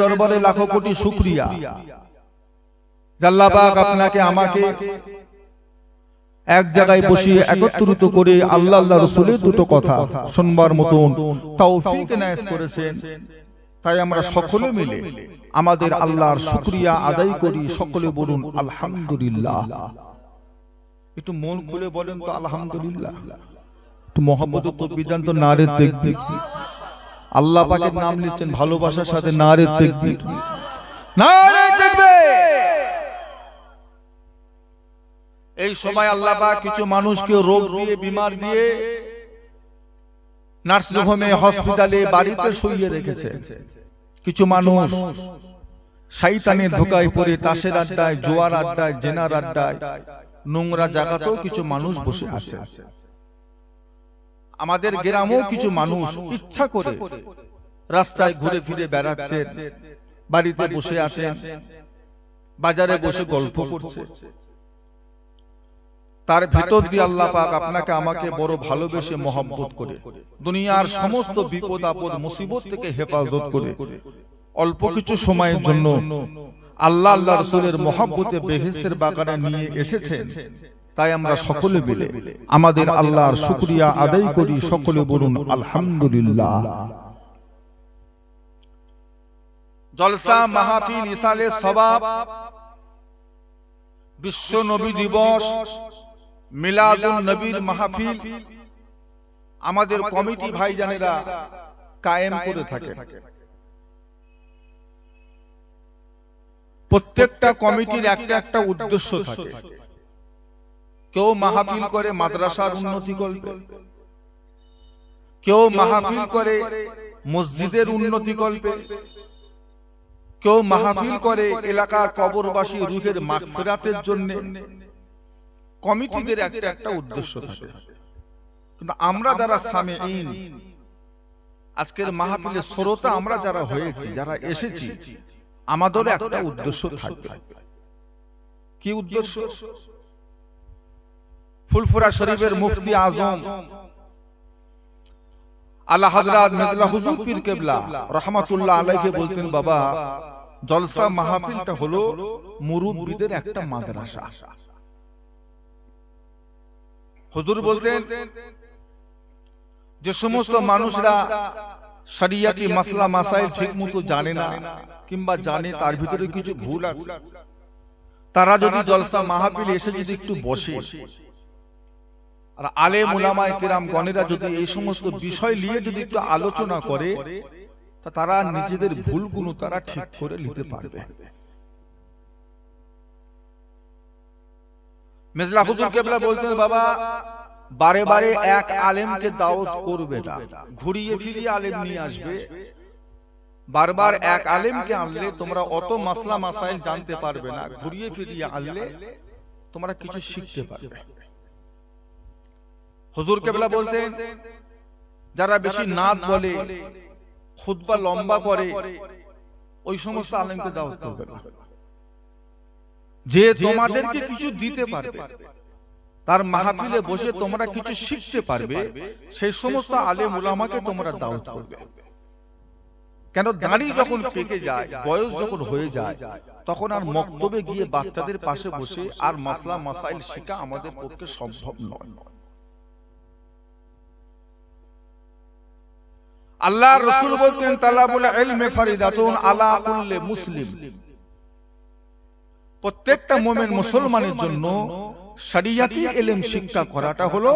দরবারে লাখো কোটি শুকরিয়া আল্লাহ পাক আপনাকে আমাকে এক জায়গায় বসিয়ে একত্রিত করে আল্লাহ আল্লাহ রাসূলের দুটো কথা শুনবার মতন তৌফিক এনায়েত করেছেন। তাই আমরা সকলে মিলে আমাদের আল্লাহর শুকরিয়া আদায় করি। সকলে বলুন আলহামদুলিল্লাহ। একটু মন খুলে বলেন তো আলহামদুলিল্লাহ। একটু মোহাম্মদের তাকবীর দেন তো, নারে তাকবীর। আল্লাহ পাকের নাম নিচ্ছেন ভালোবাসার সাথে, নারে তাকবীর, নারে তাকবীর। এই সময় আল্লাহ পাক কিছু মানুষকে রোগ দিয়ে, বিমার দিয়ে নার্সিং হোমে, হসপিটালে, বাড়িতে শুইয়ে রেখেছে। কিছু মানুষ শয়তানের ধোঁকায় পড়ে তাসের আড্ডায়, জোয়ার আড্ডায়, জেনার আড্ডায়, নোংরা জায়গাতেও কিছু মানুষ বসে আছে। আমাদের গ্রামেও কিছু মানুষ ইচ্ছা করে রাস্তায় ঘুরে ফিরে বেড়াচ্ছে, বাড়িতে বসে আছে, বাজারে বসে গল্প করছে। তার ভেতর দিয়ে আল্লাহ পাক আপনাকে আমাকে বড় ভালোবেসে মহব্বত করে দুনিয়ার সমস্ত বিপদ আপদ মুসিবত থেকে হেফাজত করে অল্প কিছু সময়ের জন্য আল্লাহ আল্লাহ রাসূলের মহব্বতে বেহেশতের বাগানে নিয়ে এসেছেন। তাই আমরা সকলে মিলে আমাদের আল্লাহর শুকরিয়া আদায় করি। সকলে বলুন আলহামদুলিল্লাহ। জলসা, মাহফিল, ইসালে সওয়াব, বিশ্ব নবী দিবস, মিলাদুন নবীর মাহফিল আমাদের কমিটি ভাইজানেরা কায়েম করে থাকে। প্রত্যেকটা কমিটির একটা একটা উদ্দেশ্য থাকে। কেউ মাহফিল করে মাদ্রাসার উন্নতি করবে, কেউ মাহফিল করে মসজিদের উন্নতি করবে, কেউ মাহফিল করে এলাকার কবরবাসী রুহের মাগফিরাতের জন্য। কমিটিদের একটা একটা উদ্দেশ্য থাকে। কিন্তু আমরা যারা সামিঈন, আজকের মাহফিলের শ্রোতা আমরা যারা হয়েছি, যারা এসেছি, আমাদের একটা উদ্দেশ্য থাকবে। কি উদ্দেশ্য? ফুলফুরা শরীফের মুফতি আজম আলা হযরত মির্জা হুজুর পীর কেবলা রাহমাতুল্লাহ আলাইহি বলতেন, বাবা, জলসা মাহফিলটা হলো মুরব্বিদের একটা মাদ্রাসা। হুজুর বলতেন, যে সমস্ত মানুষরা শরিয়াতি মাসলা মাসাইল ঠিকমতো জানে না, কিংবা জানে তার ভিতরে কিছু ভুল আছে, তারা যদি জলসা মাহফিলে এসে যদি একটু বসে, আর আলেম উলামায়ে কিরাম গণেরা যদি এই সমস্ত বিষয় নিয়ে যদি একটু আলোচনা করে, তা তারা নিজেদের ভুলগুলো তারা ঠিক করে নিতে পারবে। মির্জা হুজুর কেবলা বলতেন, বাবা, বারে বারে এক আলেমকে দাওয়াত করবে না, ঘুরিয়ে ফিরিয়ে আলেম নিয়ে আসবে। বারবার এক আলেমকে আনলে তোমরা অত মাসলা মাসাইল জানতে পারবে না, ঘুরিয়ে ফিরিয়ে আনলে তোমরা কিছু শিখতে পারবে। হুজুর কেবলা বলতেন, যারা বেশি নাত বলে, খুতবা লম্বা করে, ওই সমস্ত আলেমকে দাওয়াত করবে না। যে তোমাদেরকে কিছু দিতে পারবে, তার মাহফিলে বসে তোমরা কিছু শিখতে পারবে, সেই সমস্ত আলেম উলামাকে তোমরা দাওয়াত করবে। কেন, দাড়ি যখন পেকে যায়, বয়স যখন হয়ে যায়, তখন আর মক্তবে গিয়ে বাচ্চাদের পাশে বসে আর মাসলা মাসাইল শেখা আমাদের পক্ষে সম্ভব নয়। আল্লাহর রাসূল বলতেন, তালাবুল ইলমি ফারিদাতুন আলা কুল্লি মুসলিম। প্রত্যেকটা মুমিন মুসলমানের জন্য শরিয়াতি ইলম শিক্ষা করাটা হলো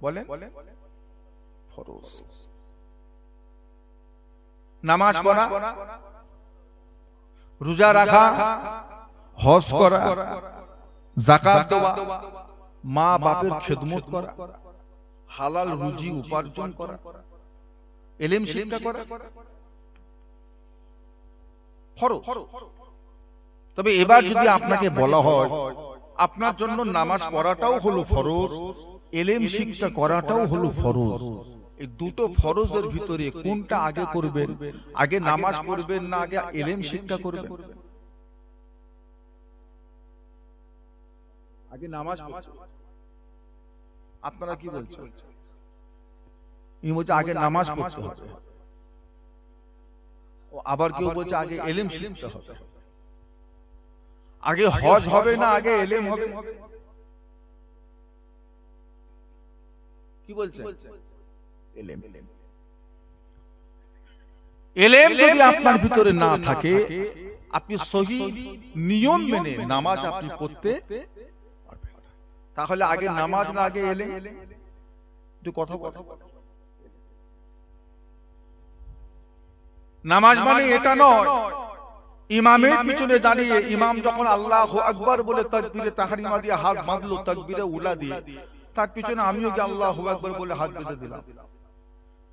বলেন ফরজ। নামাজ পড়া, রোজা রাখা, হজ করা, যাকাত দেওয়া, মা বাপের খেদমত করা, হালাল রুজি উপার্জন করা, ইলম শিক্ষা করা ফরজ। তবে এবার যদি আপনাকে বলা হয় আপনার জন্য নামাজ পড়াটাও হলো ফরজ, ইলম শিক্ষা করাটাও হলো ফরজ, এই দুটো ফরজের ভিতরে কোনটা আগে করবেন? আগে নামাজ পড়বেন না আগে ইলম শিক্ষা করবেন? আগে নামাজ পড়বেন। আপনারা কি বলছেন? এই মধ্যে আগে নামাজ পড়তে হবে। আবার কেউ বলছে আগে ইলম শিখতে হবে, আগে হজ হবে না আগে ইলম হবে। কি বলছে? ইলম। ইলম যদি আপনার ভিতরে না থাকে, আপনি সহি নিয়ম মেনে নামাজ আপনি পড়তে পারবেন না। তাহলে আগে নামাজ না আগে ইলম? একটু কথা নামাজ মানে এটা নয় ইমামের পিছনে দাঁড়িয়ে ইমাম যখন আল্লাহু আকবার বলে তাকবীরে তাহরিমা দিয়ে হাত বাঁধলো, তাকবীরে উলা দিয়ে, তার পিছনে আমিও কি আল্লাহু আকবার বলে হাত বেঁধে দিলাম।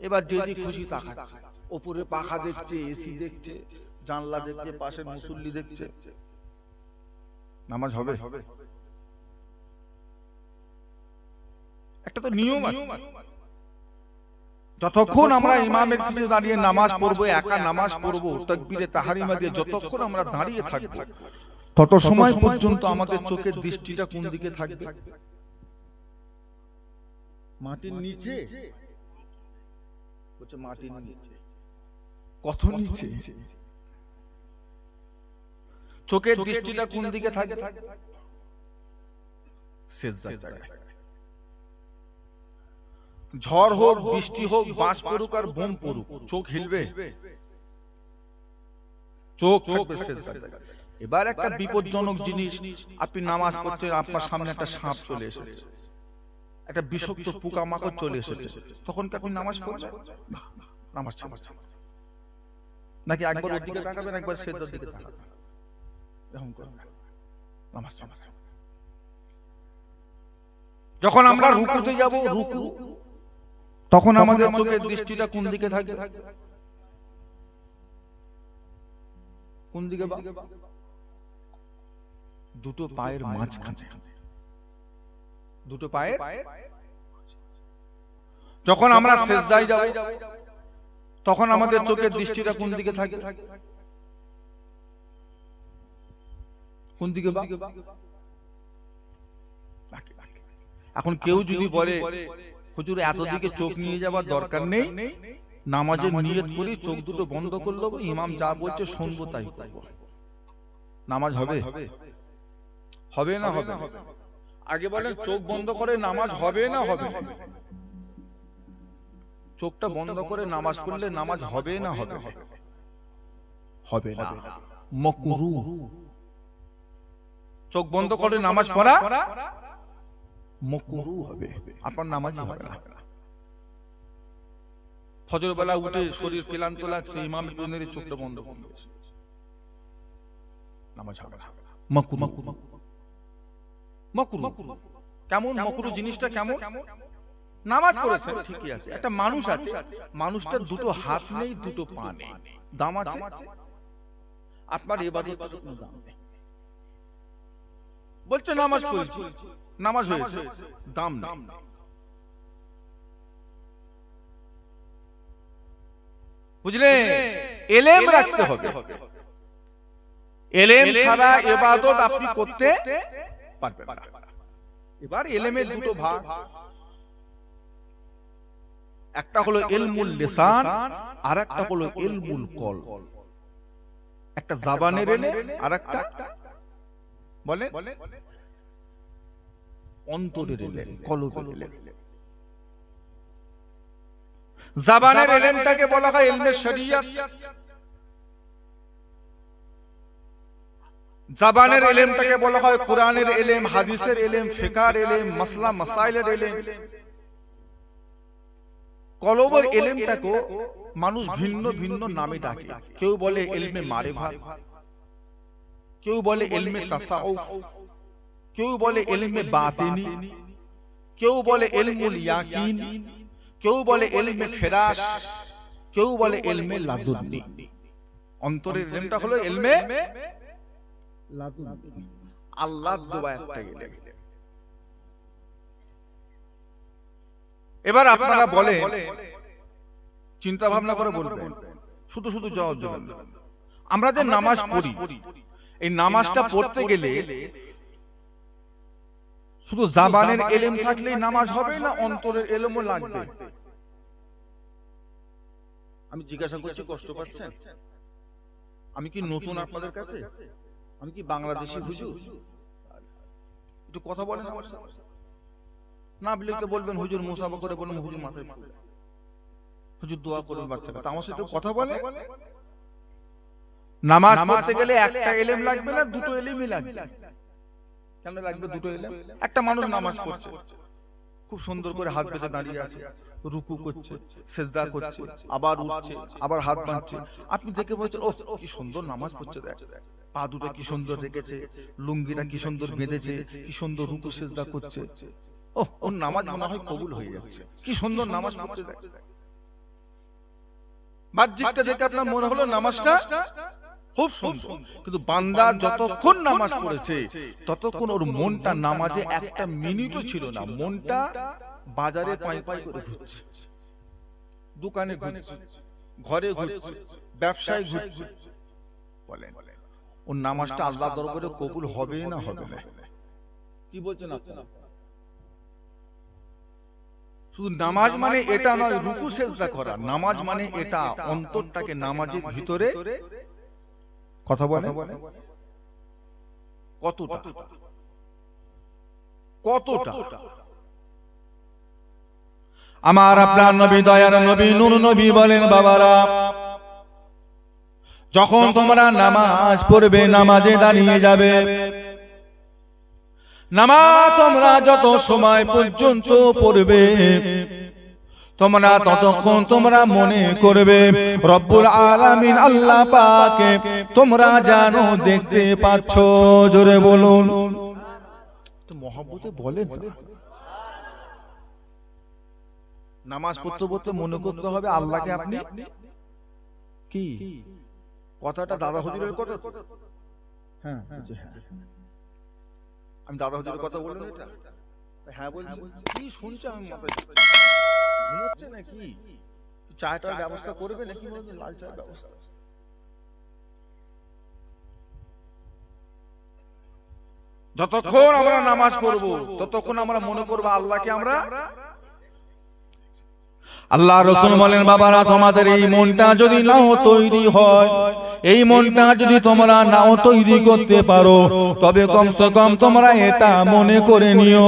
এবার যে খুশি তাকাচ্ছে, উপরে পাখা দেখছে, এসি দেখছে, জানলা দেখছে, পাশের মুসল্লি দেখছে, নামাজ হবে? একটা তো নিয়ম আছে। যতক্ষণ আমরা ইমামের পিছনে দাঁড়িয়ে নামাজ পড়বো, একা নামাজ পড়বো তাকবীরে তাহরিমা দিয়ে, যতক্ষণ আমরা দাঁড়িয়ে থাকবো তত সময় পর্যন্ত আমাদের চোখের দৃষ্টিটা কোন দিকে থাকবে? মাটির নিচে। বলছে মাটির নিচে। কত নিচে? চোখের দৃষ্টিটা কোন দিকে থাকে? সিজদার জায়গায়। ঝড় হোক, বৃষ্টি হোক, বাজ পড়ুক আর বোম পড়ুক, চোখ হিলবে? চোখ থাকবে সিজদার জায়গায়। এবার একটা বিপজ্জনক জিনিস, আপনি নামাজ পড়ছেন, আপনার সামনে একটা সাপ চলে এসেছে, একটা বিষাক্ত পোকামাকড় চলে এসেছে, তখন কি আপনি নামাজ পড়বেন? নামাজ ছাড়বেন নাকি একবার ওর দিকে তাকাবেন, একবার সিজদার দিকে তাকাবেন, এরকম করবেন? নামাজ ছাড়বেন। যখন আমরা রুকুতে যাব, রুকু, তখন আমাদের চোখের দৃষ্টিটা কোন দিকে থাকে? কোন দিকে? দুটো পায়ের মাঝখানে। দুটো পায়ের। যখন আমরা সিজদায় যাব, তখন আমাদের চোখের দৃষ্টিটা কোন দিকে থাকে? কোন দিকে? এখন কেউ যদি বলে হুজুর এত দিকে চোখ নিয়ে যাবার দরকার নেই, নামাজের নিয়ত করি চোখ দুটো বন্ধ করলো, ইমাম যা বলছে শুনবো তাই করব, নামাজ হবে? হবে না হবে? আগে বলেন চোখ বন্ধ করে নামাজ হবে না হবে? চোখটা বন্ধ করে নামাজ পড়লে নামাজ হবে না হবে? হবে না, মাকরুহ। চোখ বন্ধ করে নামাজ পড়া মাকরুহ হবে, আপনার নামাজই হবে না। ফজর বেলা উঠে শরীর ক্লান্ত লাগছে, ইমামের জন্য চোখটা বন্ধ করে নামাজ হবে না, মাকরুহ। মাকরুহ কেমন? মাকরুহ জিনিসটা কেমন? নামাজ পড়েছে ঠিকই আছে, একটা মানুষ আছে, মানুষটার দুটো হাত নেই, দুটো পা নেই, দাম আছে? আপনার ইবাদতের কোনো দাম নেই। বলছে নামাজ পড়েছি, নামাজ হয়েছে, দাম নেই। বুঝলে? ইলম রাখতে হবে, ইলম ছাড়া ইবাদত আপনি করতে পারবেন না। এবার ইলমের দুটো ভাগ, একটা হলো ইলমুল লিসান আর একটা হলো ইলমুল কলব। একটা জবানের ইলম আর একটা বলে অন্তরের ইলম, কলবের ইলম। জবানের ইলমটাকে বলা হয় ইলমে শরিয়ত, জবানের ইলমটাকে বলা হয় কোরআনের ইলম, হাদিসের ইলম, ফিকহের ইলম, মাসলা মাসাইলের ইলম। কলবের ইলমটাকে মানুষ ভিন্ন ভিন্ন নামে ডাকে। কেউ বলে ইলমে মারিফাত, কেউ বলে ইলমে তাসাউফ, কেউ বলে ইলমে বাতিনি, কেউ বলে ইলমুল ইয়াকিন, কেউ বলে ইলমে ফিরাস, কেউ বলে ইলমে লাদুন্নি। অন্তরের ইলমটা হলো ইলমে লাদুন্নি, আল্লাহর দেওয়া একটা ইলম। এবার আপনারা বলে চিন্তা ভাবনা করে বলবেন, শুধু শুধু জবাব দেবেন না। আমরা যে নামাজ পড়ি, এই নামাজটা পড়তে গেলে শুধু জবানের ইলম থাকলেই নামাজ হবে না, অন্তরের ইলমও লাগবে? আমি জিজ্ঞাসা করছি, কষ্ট পাচ্ছেন? আমি কি নতুন আপনাদের কাছে? আমি কি বাংলাদেশি হুজুর? একটু কথা বলেন আমার সাথে। না বললে তো বলবেন হুজুর মুসাফা করে বলবেন হুজুর মাথায় ফুল, হুজুর দোয়া করবেন বাচ্চাকে। আমার সাথে কথা বলে। নামাজ পড়তে গেলে একটা ইলম লাগবে না, দুটো ইলমই লাগবে। কেন লাগবে দুটো ইলম? একটা মানুষ নামাজ পড়ছে, খুব সুন্দর করে হাত বেঁধে দাঁড়িয়ে আছে, রুকু করছে, সেজদা করছে, আবার উঠছে, আবার হাত বাঁধছে। আপনি দেখে বলছেন ওহ কি সুন্দর নামাজ পড়ছে, দেখ পা দুটো কি সুন্দর রেখেছে, লুঙ্গিটা কি সুন্দর বেঁধেছে, কি সুন্দর রুকু সেজদা করছে, ওহ ওর নামাজ মনে হয় কবুল হয়ে যাচ্ছে, কি সুন্দর নামাজ পড়ছে দেখ। বাহ্যিকটা দেখে আপনার মনে হলো নামাজটা খুব সুন্দর, কিন্তু বান্দা যতক্ষণ নামাজ পড়েছে ততক্ষণ ওর মনটা নামাজে একটা মিনিটও ছিল না। মনটা বাজারে পাই পাই করে ঘুরছে, দোকানে ঘুরছে, ঘরে ঘুরছে, ব্যবসায় ঘুরছে। বলেন ওর নামাজটা আল্লাহ দরবারে কবুল হবে না হবে না? কি বলছেন আপনারা? শুধু নামাজ মানে এটা নয় রুকু সেজদা করা, নামাজ মানে এটা অন্তরটাকে নামাজের ভিতরে কথা বলে কতটা কতটা। আমার আপনার নবী দয়ার নবী নূর নবী বলেন, বাবারা যখন তোমরা নামাজ পড়বে, নামাজে দাঁড়িয়ে যাবে, নামাজ তোমরা যত সময় পর্যন্ত পড়বে তোমরা ততক্ষণ তোমরা মনে করবে রব্বুল আলামিন আল্লাহ পাককে তোমরা জানো, দেখতে পাচ্ছ। জোরে বলুন মহব্বতে বলেন। নামাজ পড়তে পড়তে মনে করতে হবে আল্লাহকে আপনি কি। কথাটা দাদা হুজুরের কথা। হ্যাঁ আমি দাদা হুজুরের কথা বললাম এটা। হ্যাঁ বলছি, কি শুনছে আমি মাথায় ঘুমোচ্ছে নাকি? চাটার ব্যবস্থা করবে নাকি? লাল চায়ের ব্যবস্থা। যতক্ষণ আমরা নামাজ পড়বো ততক্ষণ আমরা মনে করবো আল্লাহকে আমরা। আল্লাহ রাসূল বলেন, বাবারা তোমাদের এই মনটা যদি নাও তৈরি হয়, এই মনটা যদি তোমরা নাও তৈরি করতে পারো, তবে কমসে কম তোমরা এটা মনে করে নিও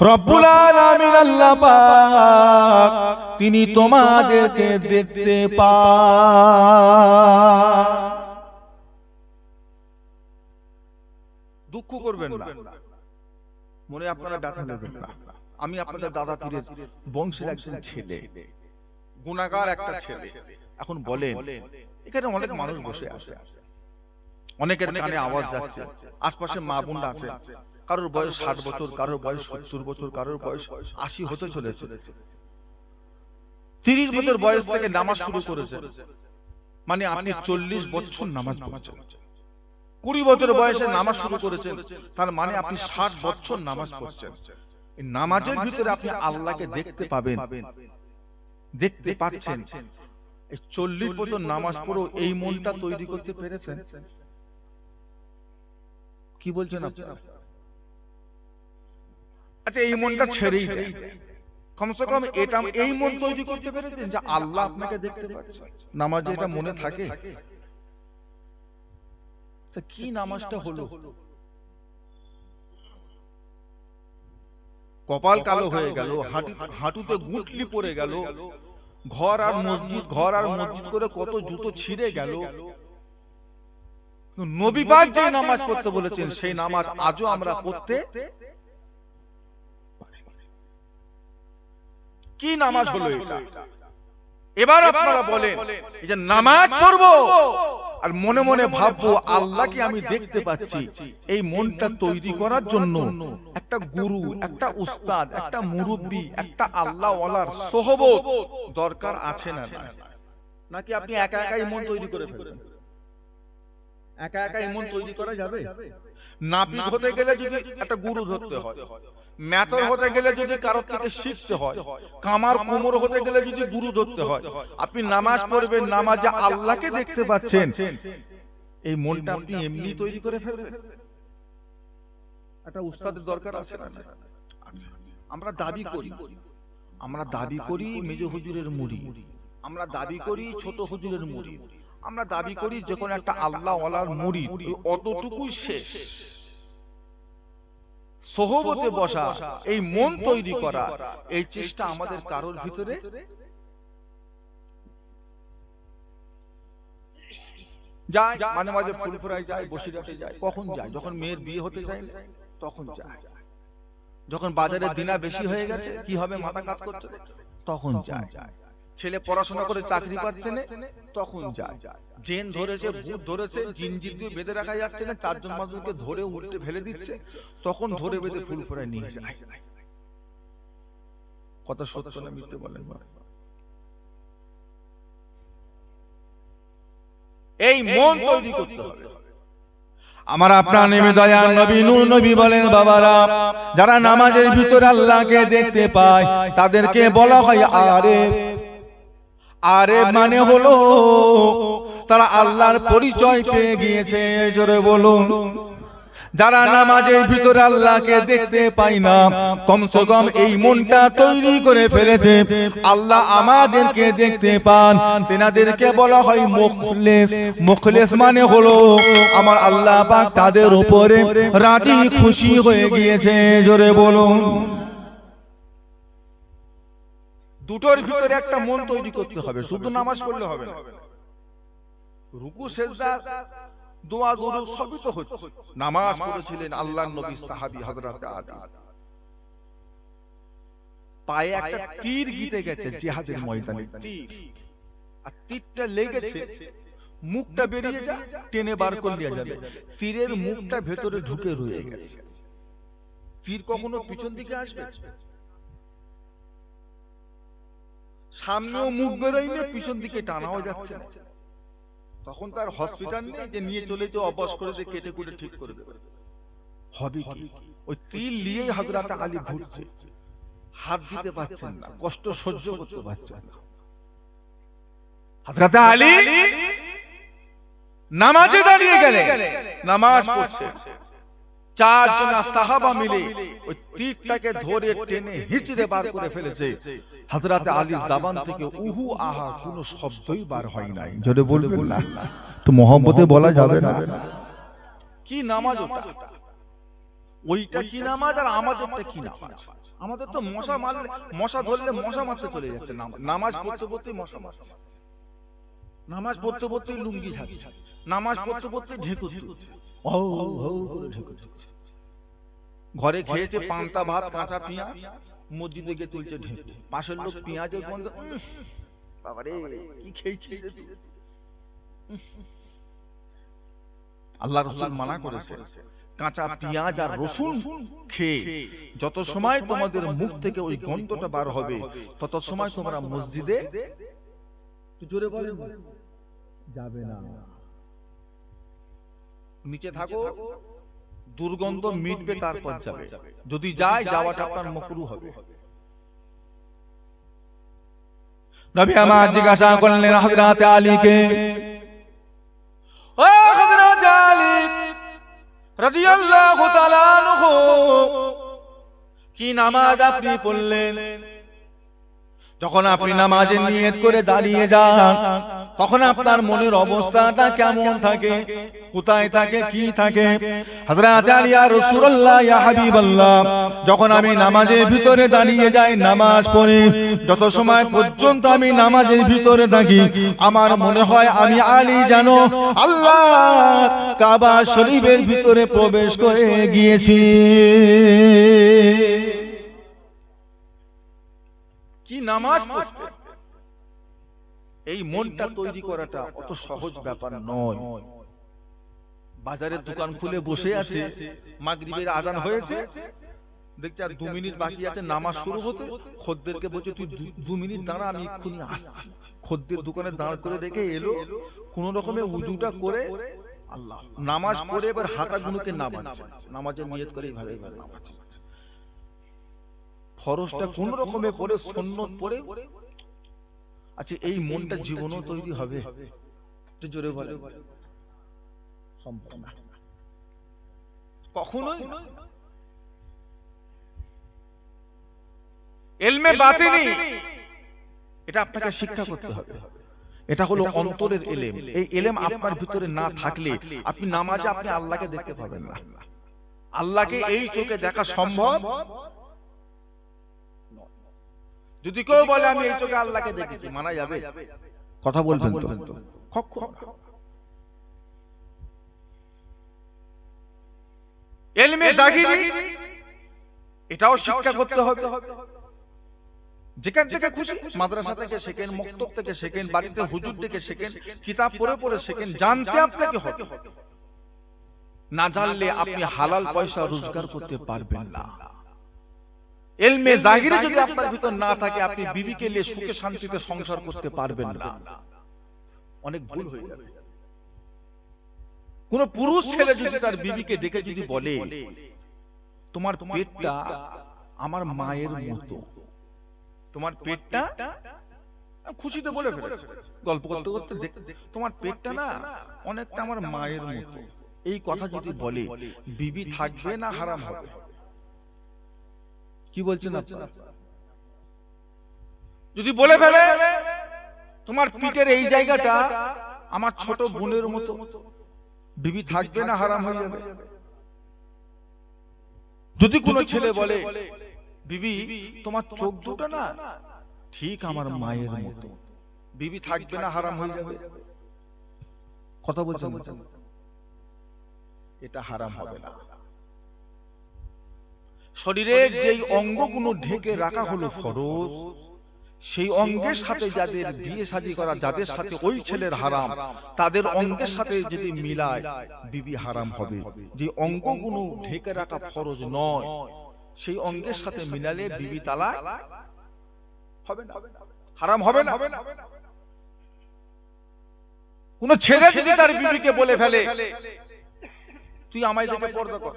রব্বুল আলামিন আল্লাহ পাক তিনি তোমাদেরকে দেখতে পান। দুঃখ করবেন না, মনে আপনারা ব্যথা নেবেন না। আমি আপনাদের দাদা পীরের বংশের একজন ছেলে, গুনাহগার একটা ছেলে। এখন বলেন এখানে অনেক মানুষ বসে আছে, অনেকের কানে আওয়াজ যাচ্ছে, আশপাশে মা বোনরা আছে, কারোর বয়স 60 বছর, কারোর বয়স 70 বছর, কারোর বয়স 80 হতে চলেছে। 30 বছর বয়স থেকে নামাজ শুরু করেছে, মানে আপনি 40 বছর নামাজ পড়ছেন। 20 বছর বয়সে নামাজ শুরু করেছেন, তার মানে আপনি 60 বছর নামাজ পড়ছেন। এই নামাজের ভিতরে আপনি আল্লাহকে দেখতে পাবেন, দেখতে পাচ্ছেন। এই 40 বছর নামাজ পড়ো এই মনটা তৈরি করতে পেরেছেন? কি বলছেন আপনারা? আচ্ছা এই মনটা ছেড়েই দেন, কমসে কম এটা এই মন তৈরি করতে পেরেছেন যে আল্লাহ আপনাকে দেখতে পাচ্ছে। নামাজে এটা মনে থাকে? তা কি নামাজটা হলো? কপাল কালো হয়ে গেল, হাঁটুতে গুটলি পড়ে গেল, ঘর আর মসজিদ করে কত জুতো ছিঁড়ে গেল। নবী পাক যে নামাজ পড়তে বলেছেন সেই নামাজ আজও আমরা পড়তে। কি নামাজ হলো এটা? এবার আপনারা বলেন, এই যে নামাজ পড়বো আর মনে মনে ভাববো আল্লাহকে আমি দেখতে পাচ্ছি, এই মনটা তৈরি করার জন্য একটা গুরু, একটা উস্তাদ, একটা মুরব্বী, একটা আল্লাহ ওয়ালার সোহবত দরকার আছে না? নাকি আপনি একা একাই মন তৈরি করে ফেলবেন? একা একাই মন তৈরি করা যাবে? নাপিত হতে গেলে যদি একটা গুরু ধরতে হয়, মেথর হতে গেলে যদি কারোর থেকে শিখতে হয়, কামার কুমোর হতে গেলে যদি গুরু ধরতে হয়, আপনি নামাজ পড়বেন, নামাজে আল্লাহকে দেখতে পাচ্ছেন, এই মনটা আপনি এমনি তৈরি করে ফেলবেন? একটা উস্তাদের দরকার আছে না? আমরা দাবি করি মেজ হুজুরের মুড়ি, আমরা দাবি করি ছোট হুজুরের মুড়ি, আমরা দাবি করি যে কোনো একটা আল্লাহ ওয়ালার মুরিদ অতটুকুই শেষ। সোহবতে বসা, এই মন তৈরি করা, এই চেষ্টা আমাদের কারোর ভিতরে যায়। মাঝে মাঝে ফুলফুরায় যায়, বসিরহাটে যায়। কখন যায়? যখন মেয়ের বিয়ে হতে যায় তখন যায়। যখন বাজারে দিনা বেশি হয়ে গেছে, কি হবে মাথা কাজ করছে, তখন যায়। ছেলে পড়াশোনা করে চাকরি পাচ্ছে না, তখন যায়। জেন ধরেছে, ভূত ধরেছে, জিনজির দিয়ে বেঁধে রাখা যাচ্ছে না, 4 জন মানুষকে ধরে উল্টে ফেলে দিচ্ছে, তখন ধরে বেঁধে ফুলফুরায় নিয়ে যায়। কথা সত্য না মিথ্যে বলেন? এই মন তৈরি করতে হবে। আমার আপনার নবী দয়াল নবী নূর নবী বলেন, বাবারা যারা নামাজের ভিতরে আল্লাহকে দেখতে পায় তাদেরকে বলা হয় আরেফ। আরেফ মানে হলো তারা আল্লাহর পরিচয় পেয়ে গিয়েছে। জোরে বলুন। যারা নামাজের ভিতরে আল্লাহকে দেখতে পায় না, কমসে কম এই মনটা তৈরি করে ফেলেছে আল্লাহ আমাদেরকে দেখতে পান, তেনাদেরকে বলা হয় মুখলেস। মুখলেস মানে হলো আমার আল্লাহ পাক তাদের উপরে রাজি খুশি হয়ে গিয়েছে। জোরে বলুন। দুটোর ভিতরে একটা মন তৈরি করতে হবে। শুধু নামাজ পড়লে হবে না, রুকু সেজদা দোয়া দরুদ সবই তো হচ্ছে। নামাজ পড়েছিলেন আল্লাহর নবী সাহাবী হযরত আলী, পায়ে একটা তীর গিতে গেছে জিহাদের ময়দানে, তীর, আর তীরটা লেগেছে, মুখটা বেরিয়ে যায়, টেনে বার করে নিয়ে যাবে, তীরের মুখটা ভেতরে ঢুকে রয়ে গেছে। তীর কখনো পিছন দিকে আসবে? সামনেও মুখ বেরোয়নি, পিছন দিকে টানাও যাচ্ছে না। তখন তার হসপিটাল নেই যে নিয়ে চলে যে অবশ করে যে কেটে কুটে ঠিক করে দেবে। হবে কি? ওই তীর নিয়েই হযরত আলী ঘুরছে, হাত দিতে পারছেন না, কষ্ট সহ্য করতে পারছেন না। হযরত আলী নামাজে দাঁড়িয়ে গেলেন, নামাজ পড়ছে, 4 জন সাহাবা মিলে ওই তীরটাকে ধরে টেনে হিচড়ে বার করে ফেলেছে। হযরত আলীর জবান থেকে উহু আহা কোনো শব্দই বার হয় নাই। জোরে বলবেন না, একটু মহব্বতে বলা যাবে না? কি নামাজ ওটা? ওইটা কি নামাজ আর আমাদেরটা কি নামাজ? আমাদের তো মশা মারলে, মশা ধরলে মশা মারতে চলে যাচ্ছে। নামাজ পড়তে পড়তে মশা মারছে, নামাজ পড়তে পড়তে লুঙ্গি ঝাড়ছে, নামাজ পড়তে পড়তে ঢেকুর তুলছে, ও হো করে ঢেকুর তুলছে। ঘরে খেয়েছে পান্তা ভাত, কাঁচা পেঁয়াজ, মসজিদে গিয়ে তুলছে ঢেকুর। পাশের লোক পেঁয়াজের গন্ধ, বাবারে কি খেয়েছিস রে তুই? আল্লাহ রাসূল মানা করেছে, কাঁচা পেঁয়াজ আর রসুন খেয়ে যত সময় তোমাদের মুখ থেকে ওই গন্ধটা বার হবে, তত সময় তোমরা মসজিদে জোরে বলেন যাবে না। নিচে থাকো, দুর্গন্ধ মিটবে, তারপর যাবে। যদি যায়, যাওয়াটা আপনার মাকরুহ হবে। নবী আমার জিজ্ঞাসা করলেন হযরত আলীকে, ও হযরত আলী রাদিয়াল্লাহু তাআলা আনহু, কি নামাজ আপনি পড়লেন? যখন আপনি নামাজের নিয়ত করে দাঁড়িয়ে যান, তখন আপনার মনের অবস্থাটা কেমন থাকে, কোথায় থাকে, কি থাকে? হযরত আলী, ইয়া রাসূলুল্লাহ, ইয়া হাবিবাল্লাহ, যখন আমি নামাজের ভিতরে দাঁড়িয়ে যাই, নামাজ পড়ি, যত সময় পর্যন্ত আমি নামাজের ভিতরে থাকি, আমার মনে হয় আমি আলী যেন আল্লাহ কাবা শরীফের ভিতরে প্রবেশ করে গিয়েছি। কি নামাজ পড়তে? এই মনটা তৈরি করাটা অত সহজ ব্যাপার নয়। বাজারের দোকান খুলে বসে আছে, মাগরিবের আজান হয়েছে, দেখছে আর 2 মিনিট বাকি আছে নামাজ শুরু হতে, খদ্দেরকে বলছে তুই 2 মিনিট দাঁড়া, আমি এক্ষুনি আসছি। খদ্দের দোকানে দাঁড় করে রেখে এলো, কোন রকমে উজুটা করে আল্লাহ নামাজ পড়ে এবার হাতাগুলোকে নামাচ্ছে, নামাজের নিয়ত করে এইভাবে নামাচ্ছে। ফরজটা কোন রকমে পড়ে, সুন্নত পড়ে। আচ্ছা, এই মনটা জীবনও তৈরি হবে? একটু জোরে বলে। সম্ভব না, কখনোই। ইলমে বাতিনি, এটা আপনাকে শিক্ষা করতে হবে। এটা হলো অন্তরের এলেম। এই এলেম আপনার ভিতরে না থাকলে আপনি নামাজে আপনি আল্লাহকে দেখতে পাবেন না। আল্লাহকে এই চোখে দেখা সম্ভব। যদি কেউ বলে আমি এই চোখে আল্লাহকে দেখেছি, মানা যাবে? কথা বলবেন তো? ইলমে জাহিরি এটাও শিক্ষা করতে হবে। যেখান থেকে খুশি, মাদ্রাসা থেকে শেখেন, মক্তব থেকে শেখেন, বাড়িতে হুজুর থেকে শেখেন, কিতাব পড়ে পড়ে শেখেন, জানতে আপনাকে হবে। না জানলে আপনি হালাল পয়সা রোজগার করতে পারবেন না। ইলমে জাহিরি যদি আপনার ভিতর না থাকে, আপনি বিবিকে নিয়ে সুখে শান্তিতে সংসার করতে পারবেন না। অনেক ভুল হয়ে যাবে। কোন পুরুষ ছেলে যদি তার বিবিকে ডেকে যদি বলে তোমার পেটটা আমার মায়ের মতো, তোমার পেটটা, খুশিতে বলে ফেলেছে, গল্প করতে করতে তোমার পেটটা না অনেকটা আমার মায়ের মতো, এই কথা যদি বলে, বিবি থাকবে না হারাম হবে? কি বলছেন আপনারা? যদি বলে ফেলে তোমার পিঠের এই জায়গাটা আমার ছোট বোনের মতো, বিবি থাকবে না হারাম হয়ে যাবে? যদি কোনো ছেলে বলে বিবি তোমার চোখ দুটো না ঠিক আমার মায়ের মতো, বিবি থাকবে না হারাম হয়ে যাবে? কথা বলছেন? এটা হারাম হবে না। শরীরের যেই অঙ্গগুলো ঢেকে রাখা হলো ফরজ, সেই অঙ্গের সাথে যাদের বিয়ে শাদী করা, যাদের সাথে ওই ছেলের হারাম, তাদের অঙ্গের সাথে যদি মিলায় বিবি হারাম হবে। যে অঙ্গগুলো ঢেকে রাখা ফরজ নয়, সেই অঙ্গের সাথে মিলালে বিবি তালাক হবে না, হারাম হবে না। কোন ছেলে যদি তার বিবিকে বলে ফেলে তুই আমায় দেখে পর্দা কর,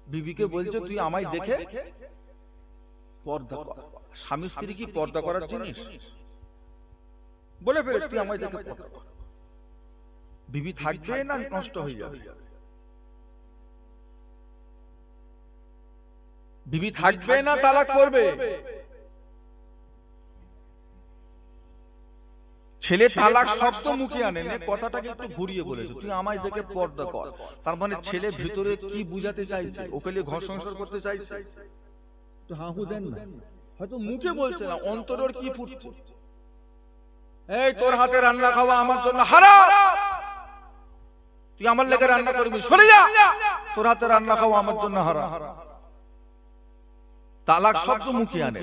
বিবিকে বলছে তুই আমায় দেখে পর্দা কর। স্বামী স্ত্রী কি পর্দা করার জিনিস? বলে ফেলে তুই আমায় দেখে পর্দা কর, বিবি থাকবে না নষ্ট হয়ে যাবে? বিবি থাকবে না তালাক করবে? ছেলে তালাক শব্দ মুখে আনে, কথাটাকে একটু ঘুরিয়ে বলেছে তুই আমায় দেখে পর্দা কর। তার মানে ছেলে ভিতরে কি বুঝাতে চাইছে? ওকে নিয়ে ঘর সংসার করতে চাইছে? তো হাহু দেন না, হয়তো মুখে বলছে না, অন্তরের কি ফুটছে? এই তোর হাতে রান্না খাওয়া আমার জন্য হারাম, তুই আমার লেগে রান্না করবি, সরে যা, তোর হাতে রান্না খাওয়া আমার জন্য হারাম। তালাক শব্দ মুখে আনে,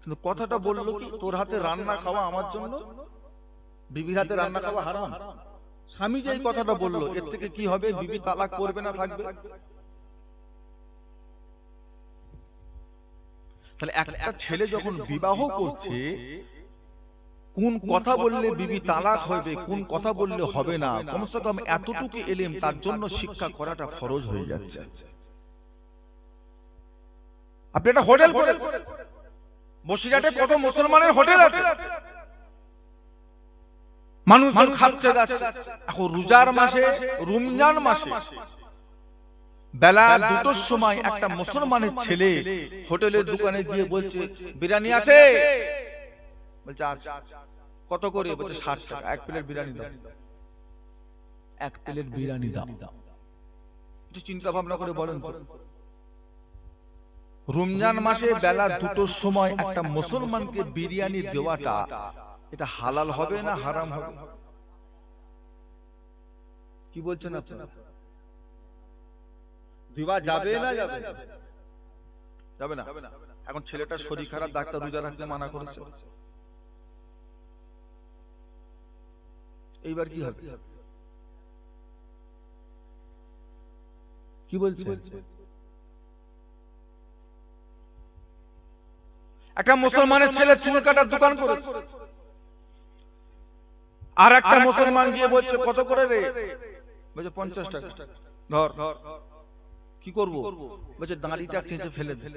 কিন্তু কথাটা বললো কি তোর হাতে রান্না খাওয়া আমার জন্য, বিবির হাতে রান্না খাওয়া হারাম। স্বামী যে এই কথাটা বললো, এর থেকে কি হবে? বিবি তালাক করবে না থাকবে? তাহলে একটা ছেলে যখন বিবাহ করছে, কোন কথা বললে বিবি তালাক হবে, কোন কথা বললে হবে না, কমসে কম এতটুকু এলেম তার জন্য শিক্ষা করাটা ফরজ হয়ে যাচ্ছে। আপনি একটা হোটেল করে, বসিরহাটে কত মুসলমানের হোটেল আছে, মানুষজন খাচ্ছে যাচ্ছে। এখন রোজার মাসে, রমজান মাসে বেলা 2টোর সময় একটা মুসলমানের ছেলে হোটেলের দোকানে গিয়ে বলছে বিরিয়ানি আছে? বলছে আছে। কত করে? বলছে 60 টাকা। এক প্লেট বিরিয়ানি দাও, এক প্লেট বিরিয়ানি দাও। একটু চিন্তা ভাবনা করে বলেন তো, রমজান মাসে বেলা 2টোর সময় একটা মুসলমানকে বিরিয়ানি দেওয়াটা এটা হালাল হবে না হারাম হবে? কি বলছেন আপনারা? দিবা যাবে না যাবে? যাবে না। এখন ছেলেটা শরীর খারাপ, ডাক্তার রোজা রাখতে মানা করেছে, এইবার কি হবে? কি বলছে? একটা মুসলমানের ছেলে চুল কাটার দোকান করেছে, আর একটা মুসলমান গিয়ে বলছে কত করে রে? বলছে 50 টাকা। ধর। কি করব? বলছে দাড়িটা চেঁচে ফেলে দে,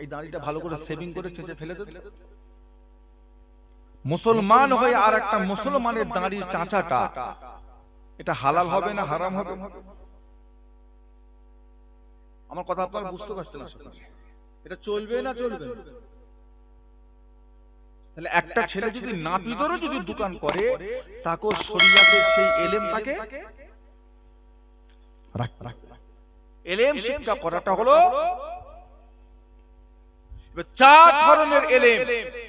এই দাড়িটা ভালো করে সেভিং করে চেঁচে ফেলে দে। মুসলমান হয়ে আর একটা মুসলমানের দাড়ি চাঁচাটা এটা হালাল হবে না হারাম হবে? আমার কথা আপনারা বুঝতে পারছেন না? এটা চলবে না চলবে? তাহলে একটা ছেলে যদি নাপিতেরও যদি দোকান করে, তাকে শরিয়াতের সেই এলেমটাকে এলেম শিক্ষা করাটা হলো। চার ধরনের এলেম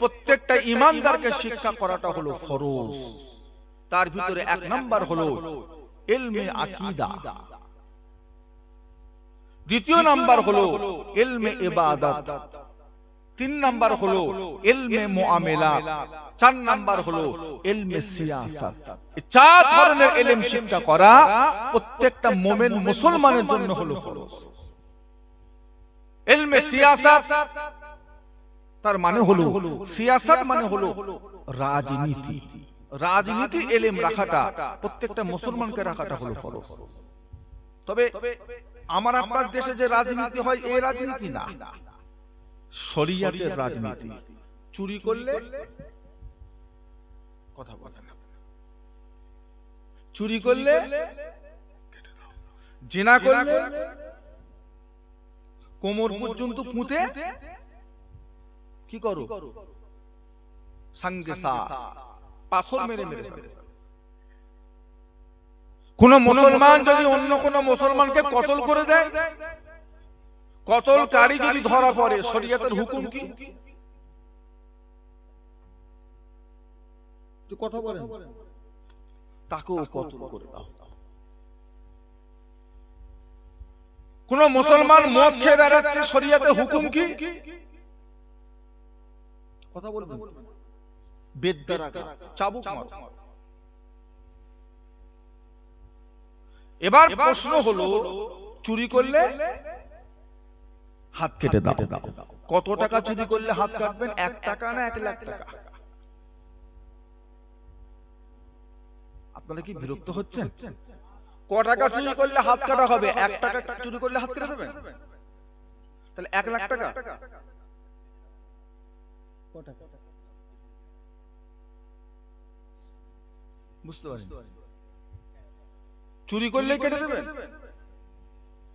প্রত্যেকটা ইমানদারকে শিক্ষা করাটা হলো ফরজ। তার ভিতরে এক নাম্বার হলো ইলমে আকীদা, দ্বিতীয় নাম্বার হলো ইলমে ইবাদত, তিন নাম্বার হলো ইলমে মুআমালাত, চার নাম্বার হলো ইলমে সিয়াসাত। এই চার ধরনের ইলম শিক্ষা করা প্রত্যেকটা মুমিন মুসলমানের জন্য হলো ফরজ। ইলমে সিয়াসাত তার মানে হলো, সিয়াসাত মানে হলো রাজনীতি। রাজনীতি ইলম রাখাটা প্রত্যেকটা মুসলমানকে রাখাটা হলো ফরজ। তবে আমার আপনার দেশে যে রাজনীতি হয় এই রাজনীতি না, শরিয়াতের রাজনীতি। চুরি করলে কথা বলে না, চুরি করলে, জিনা করলে কোমর পর্যন্ত পুঁতে কি করো, সঙ্গে পাথর মেরে মেরে। কোন মুসলমান যদি অন্য কোন মুসলমানকে কতল করে দেয়, কতলকারী যদি ধরা পড়ে, শরিয়াতের হুকুম কি? কথা বলেন, তাকেও কতল করে দাও। কোন মুসলমান মদ খেয়ে বেড়াচ্ছে, শরিয়াতের হুকুম কি? কথা বলবেন, বেদ দ্বারা চাবুক মারো। এবার প্রশ্ন হলো, চুরি করলে হাত কেটে দাও। কত টাকা চুরি করলে হাত কাটবেন? 1 টাকা না 1 লাখ টাকা? আপনারা কি বিরক্ত হচ্ছেন? ক টাকা চুরি করলে হাত কাটা হবে? 1 টাকা চুরি করলে হাত কেটে দেবেন? তাহলে 1 লাখ টাকা বুঝতে পারেন? চুরি করলে কেটে দেবেন।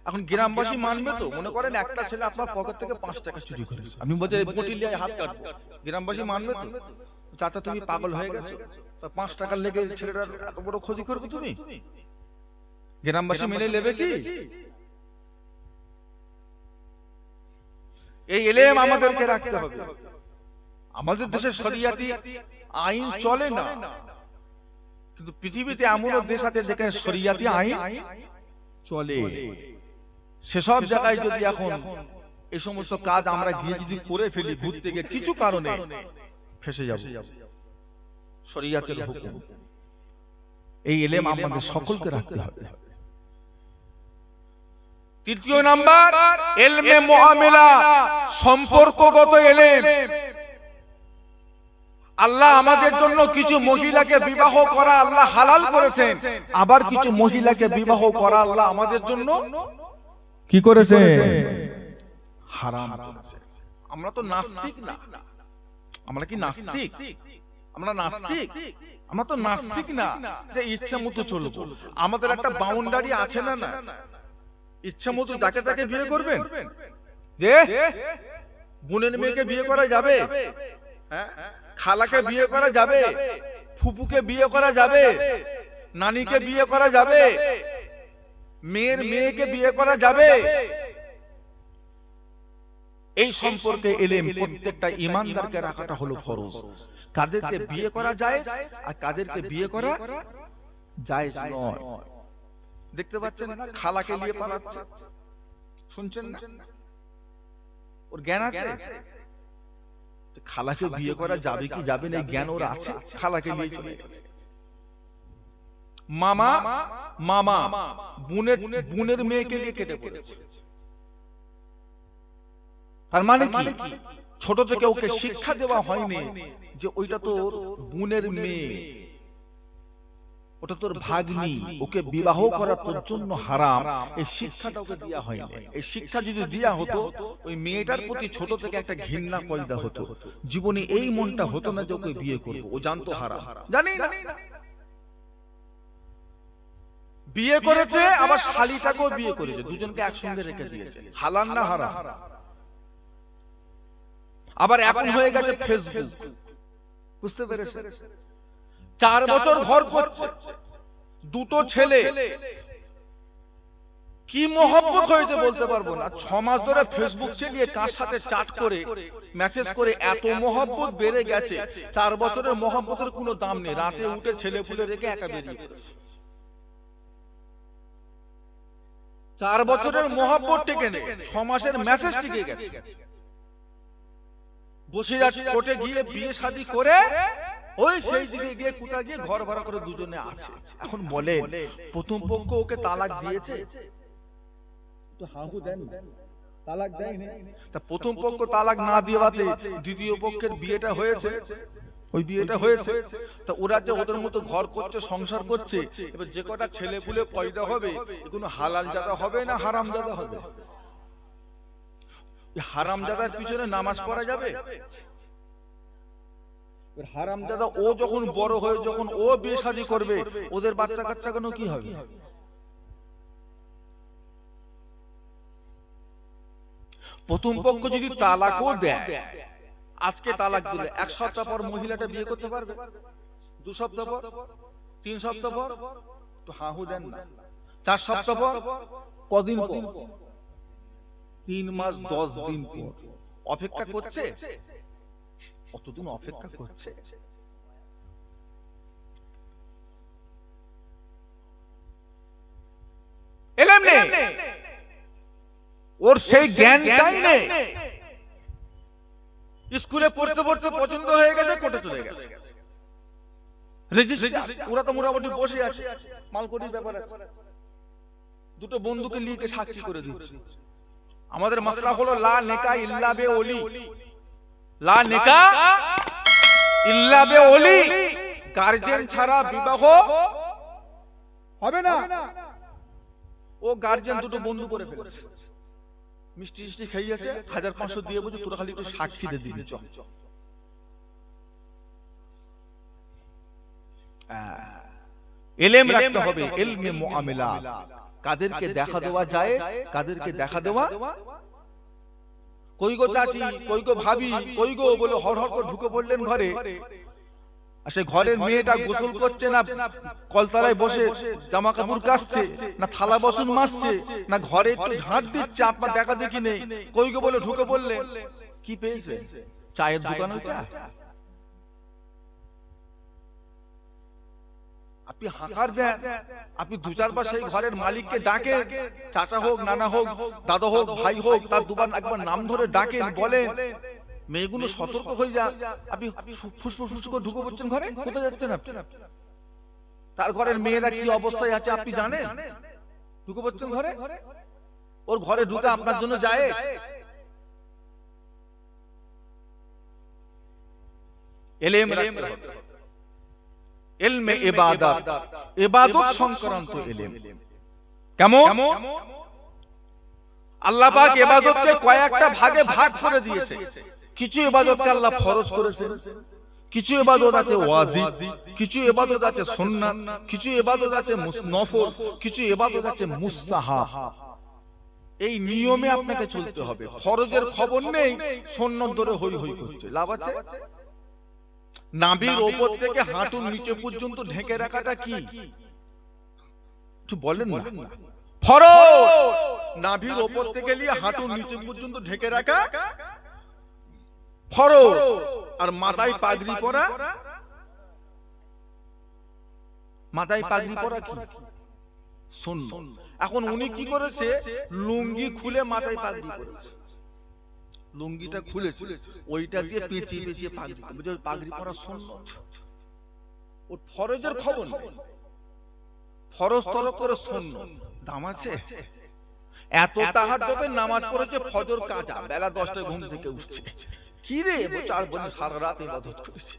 এখন গ্রামবাসী মানবে তো? মনে করেন একটা ছেলে আপনার পকেট থেকে 5 টাকা চুরি করেছে, আপনি বলছেন বটিলিয়ায় হাত কাটবো, গ্রামবাসী মানবে তো? চাচা তুমি পাগল হয়ে গেছো, 5 টাকার লেগে ছেলেটার এত বড় ক্ষতি করবে তুমি? গ্রামবাসী মেনে নেবে কি? এই ইলম আমাদেরকে রাখতে হবে। আমাদের দেশে শরিয়াতি আইন চলে না, কিন্তু পৃথিবীতে এমনও দেশ আছে যেখানে শরিয়াতি আইন চলে। সেসব জায়গায় যদি এখন এই সমস্ত কাজ আমরা গিয়ে যদি করে ফেলি, ঘুরতে গিয়ে কিছু কারণে ফেসে যাব। শরিয়াতের হুকুম, এই ইলম আমাদের সকলকে রাখতে হবে। তৃতীয় নাম্বার ইলমে মুআমালা, সম্পর্কগত ইলম। আল্লাহ আমাদের জন্য কিছু মহিলাকে বিবাহ করা আল্লাহ হালাল করেছেন, আবার কিছু মহিলাকে বিবাহ করা আল্লাহ আমাদের জন্য কি করেছে? হারাম করেছে। আমরা তো নাস্তিক না। আমরা কি নাস্তিক? আমরা নাস্তিক? আমরা তো নাস্তিক না যে ইচ্ছা মতো চলবো। আমাদের একটা বাউন্ডারি আছে না? না, ইচ্ছা মতো যাকে তাকে বিয়ে করবেন? যে বোনের মেয়েকে বিয়ে করা যাবে, খালাকে বিয়ে করা যাবে, ফুপুকে বিয়ে করা যাবে, নানিকে বিয়ে করা যাবে, মেয়ের মেয়েকে বিয়ে করা যাবে। এই সম্পর্কে ইলম প্রত্যেকটা ঈমানদারকে রাখাটা হলো ফরজ। কাদেরকে বিয়ে করা যায় আর কাদেরকে বিয়ে করা জায়েজ নয়। দেখতে পাচ্ছেন না, খালাকে নিয়ে পালাচ্ছে, শুনছেন না? ওর জ্ঞান আছে? খালাকে বিয়ে করা যাবে কি যাবে না, জ্ঞান ওর আছে, খালাকে নিয়ে চলে গেছে। মামা মামা বোনের মেয়েকে নিয়ে কেটে পড়েছে। তার মানে কি? ছোট থেকে ওকে শিক্ষা দেওয়া হয়নি যে ওইটা তোর বোনের মেয়ে, ওটা তোর ভাগ্নি, ওকে বিবাহ করা তোর জন্য হারাম। এই শিক্ষাটা ওকে দেওয়া হয়নি। এই শিক্ষা যদি দেওয়া হতো, ওই মেয়েটার প্রতি ছোট থেকে একটা ঘৃণা পয়দা হতো, জীবনে এই মনটা হতো না যে ওকে বিয়ে করবো। ও জানতো হারাম, জানি না। বিয়ে করেছে, আবার শালিটাকেও বিয়ে করেছে, দুজনকে একসঙ্গে রেখে দিয়েছে। হালাল না হারাম? আবার এখন হয়ে গেছে ফেসবুক, বুঝতে পেরেছেন? 4 বছর ঘর করছে, দুটো ছেলে, কি মহব্বত হয়েছে বলতে পারবো না। 6 মাস ধরে ফেসবুক চালিয়ে কার সাথে চ্যাট করে মেসেজ করে এত মহব্বত বেড়ে গেছে। 4 বছরের মহব্বতের কোনো দাম নেই। রাতে উঠে ছেলে পুলে রেখে একা বেরিয়ে পড়েছে। 4 বছরের মহব্বত টেকে নেই, 6 মাসের মেসেজ টিকে গেছে। বসিরহাট কোর্টে গিয়ে বিয়ে শাদী করে ওই সেই দিকে গিয়ে কোথা গিয়ে ঘর ভাড়া করে দুজনে আছে। এখন বলে প্রথম পক্ষ ওকে তালাক দিয়েছে, তো হাহু দেন, তালাক দেয়নি। তা প্রথম পক্ষ তালাক না দেওয়াতে দ্বিতীয় পক্ষের বিয়েটা হয়েছে, ওই বিয়েটা হয়েছে। তা ওরা যে ওদের মতো ঘর করছে, সংসার করছে, এবার যে কটা ছেলে পুলে পয়দা হবে এগুলো হালাল জাদা হবে না হারাম জাদা হবে? হারাম জাদার পিছনে নামাজ পড়া যাবে? হারাম জাদা ও যখন বড় হয়ে যখন ও বিয়ে শাদী করবে, ওদের বাচ্চা কাচ্চা কেন কি হবে? প্রথম পক্ষ যদি তালাকও দেয়, আজকে তালাক দিলে 1 সপ্তাহ পর মহিলাটা বিয়ে করতে পারবে? 2 সপ্তাহ পর, 3 সপ্তাহ পর? তো হাহু দেন না। 4 সপ্তাহ পর, কদিন পর? 3 মাস 10 দিন পর। অপেক্ষা করছে, কতদিন অপেক্ষা করছে। এলেম নেই, ওর সেই জ্ঞানটাই নেই। স্কুলে পড়তে পড়তে পছন্দ হয়ে গেছে, কোর্টে চলে গেছে। ওরা তো মোটামুটি বসে আছে, মালকটির ব্যাপার আছে। দুটো বন্ধুকে লিখে সাক্ষী করে দিচ্ছে। আমাদের মাসলা হলো লা নিকাহ ইল্লা বে ওলি, লা নিকাহ ইল্লা বে ওলি, গার্জিয়ান ছাড়া বিবাহ হবে না। ও গার্জিয়ান দুটো বন্ধু করে ফেলেছে, মিষ্টি মিষ্টি খাইয়েছে, 1500 দিয়ে বলছে তোরা খালি একটু সাক্ষী দিয়ে দিবি। ইলম রাখতে হবে, ইলমে মুআমালাত। কাদেরকে দেখা দেওয়া যায়, কাদেরকে দেখা দেওয়া, কই গো চাচি, কই গো ভাবি, কই গো বলে হর হর করে ঢুকে পড়লেন ঘরে। আসে ঘরের মেয়েটা গোসল করছে না কলতলায় বসে জামা কাপড় কাচছে, না থালা বাসন মাজছে, না ঘরে একটু ঝাঁট দিচ্ছে, আপনার দেখা দেখি নেই। কই গো বলে ঢুকে পড়লে কি পেয়েছে? চায়ের দোকান ওইটা? আপনি হাঁকার দেন, আপনি 2-4 বার সেই ঘরের মালিককে ডাকে, চাচা হোক, নানা হোক, দাদা হোক, ভাই হোক, তার দুবার একবার নাম ধরে ডাকেন, বলেন মেয়েগুলো সতর্ক হয়ে যা। আপনি ফুসফুস করে ঢুকে পড়ছেন ঘরে, কোথায় যাচ্ছেন আপনি? তার ঘরের মেয়েরা কি অবস্থায় আছে আপনি জানেন? ঢুকে পড়ছেন ঘরে, ওর ঘরে ঢুকে আপনার জন্য যায়। ইলম রাখতে হবে, ইলমে ইবাদত, ইবাদত সংক্রান্ত ইলম। কেমন? আল্লাহ পাক ইবাদতকে কয়েকটা ভাগে ভাগ করে দিয়েছে। কিছু ইবাদতকে আল্লাহ ফরজ করেছেন, কিছু ইবাদত আছে ওয়াজিব, কিছু ইবাদত আছে সুন্নাত, কিছু ইবাদত আছে নফল, কিছু ইবাদত আছে মুস্তাহাব। এই নিয়মে আপনাকে চলতে হবে। ফরজের খবর নেই, সুন্নাত ধরে হই হই করছে, লাভ আছে? নাভির উপর থেকে হাঁটুর নিচে পর্যন্ত ঢেকে রাখাটা কি একটু বলেন না? ফরজ। নাভির উপর থেকে নিয়ে হাঁটুর নিচে পর্যন্ত ঢেকে রাখা ফরজ। আর মাথায় পাগড়ি পরা, মাথায় পাগড়ি পরা কি সুন্নাত। এখন উনি কি করেছে? লুঙ্গি খুলে মাথায় পাগড়ি করেছে। লুঙ্গিটা খুলেছে, ওইটা দিয়ে পেঁচিয়ে পেঁচিয়ে পাগড়ি, পাগড়ি পরা সুন্নাত। ওর ফরজের খবর নেই, ফরজ তরক করে সুন্নাত। দাম আছে? এত তাহাজ্জুদে নামাজ পড়েছে, ফজর কাজা, বেলা 10টায় ঘুম থেকে উঠছে। কি রে বলছে, আর বলি সারা রাত ইবাদত করেছে।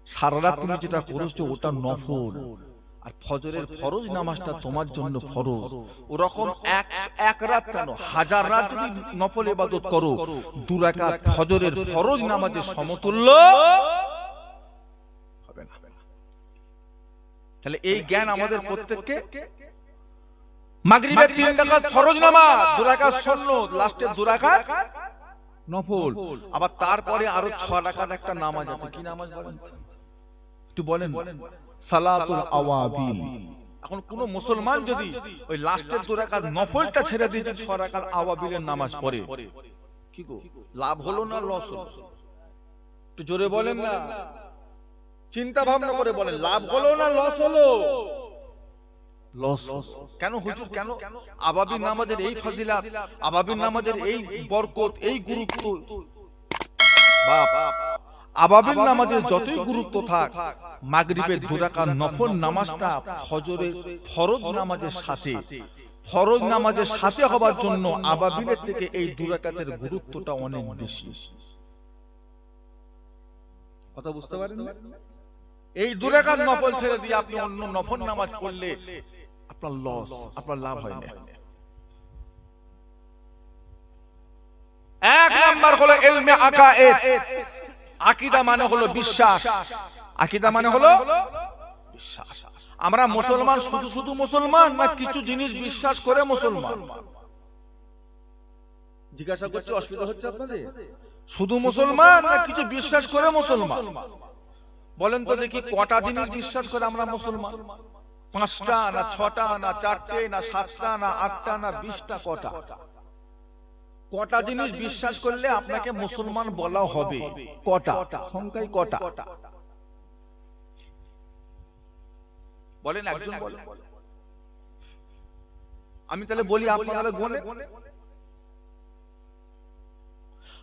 সারা রাত তুমি যেটা করেছো ওটা নফল, আর ফজরের ফরজ নামাজটা তোমার জন্য ফরজ। ওরকম এক রাত কেন, 1000 রাত যদি নফল ইবাদত করো, 2 রাকাত ফজরের ফরজ নামাজের সমতুল্য হবে না। তাহলে এই জ্ঞান আমাদের প্রত্যেককে। মাগরিবের 3 রাকাত ফরজ নামাজ, 2 রাকাত সুন্নাত, লাস্টে 2 রাকাত নফল। আবার তারপরে আরো 6 রাকাত একটা নামাজ আছে, কি নামাজ বলেন তো? একটু বলেন। সালাতুল আওয়াবিল। এখন কোন মুসলমান যদি ওই লাস্টের 2 রাকাত নফলটা ছেড়ে দিয়ে 6 রাকাত আওয়াবিলের নামাজ পড়ে, কি গো, লাভ হলো না লস হলো? একটু জোরে বলেন না, চিন্তা ভাবনা করে বলেন, লাভ হলো না লস হলো? লস। কেন হুজুর, কেন? আবাবিল নামাজের এই ফজিলাত, আবাবিল নামাজের এই বরকত, এই গুরুত্ব, বাপ আবাবিল নামাজের যতই গুরুত্ব থাক, মাগরিবের 2 রাকাত নফল নামাজটা ফজরের ফরজ নামাজের সাথে, ফরজ নামাজের সাথে হবার জন্য আবাবিলের থেকে এই 2 রাকাতের গুরুত্বটা অনেক বেশি। কথা বুঝতে পারেন না? এই 2 রাকাত নফল ছেড়ে দিয়ে আপনি অন্য নফল নামাজ পড়লে আপনার লস, আপনার লাভ হয় না। এক নাম্বার হলো ইলমে আকায়েদ। আকীদা মানে হলো বিশ্বাস। আকীদা মানে হলো বিশ্বাস। আমরা মুসলমান শুধু শুধু মুসলমান না কিছু জিনিস বিশ্বাস করে মুসলমান? জিজ্ঞাসা করছি, অসুবিধা হচ্ছে আপনাদের? শুধু মুসলমান না কিছু বিশ্বাস করে মুসলমান? বলেন তো দেখি, কটা জিনিস বিশ্বাস করে আমরা মুসলমান? 5টা না 6টা না 4টে না 7টা না 8টা না 20টা? কটা জিনিস বিশ্বাস করলে আপনাকে মুসলমান বলা হবে? কটা? সংখ্যায় কটা? বলেন, একজন বলেন। আমি তাহলে বলি, আপনারা বলেন।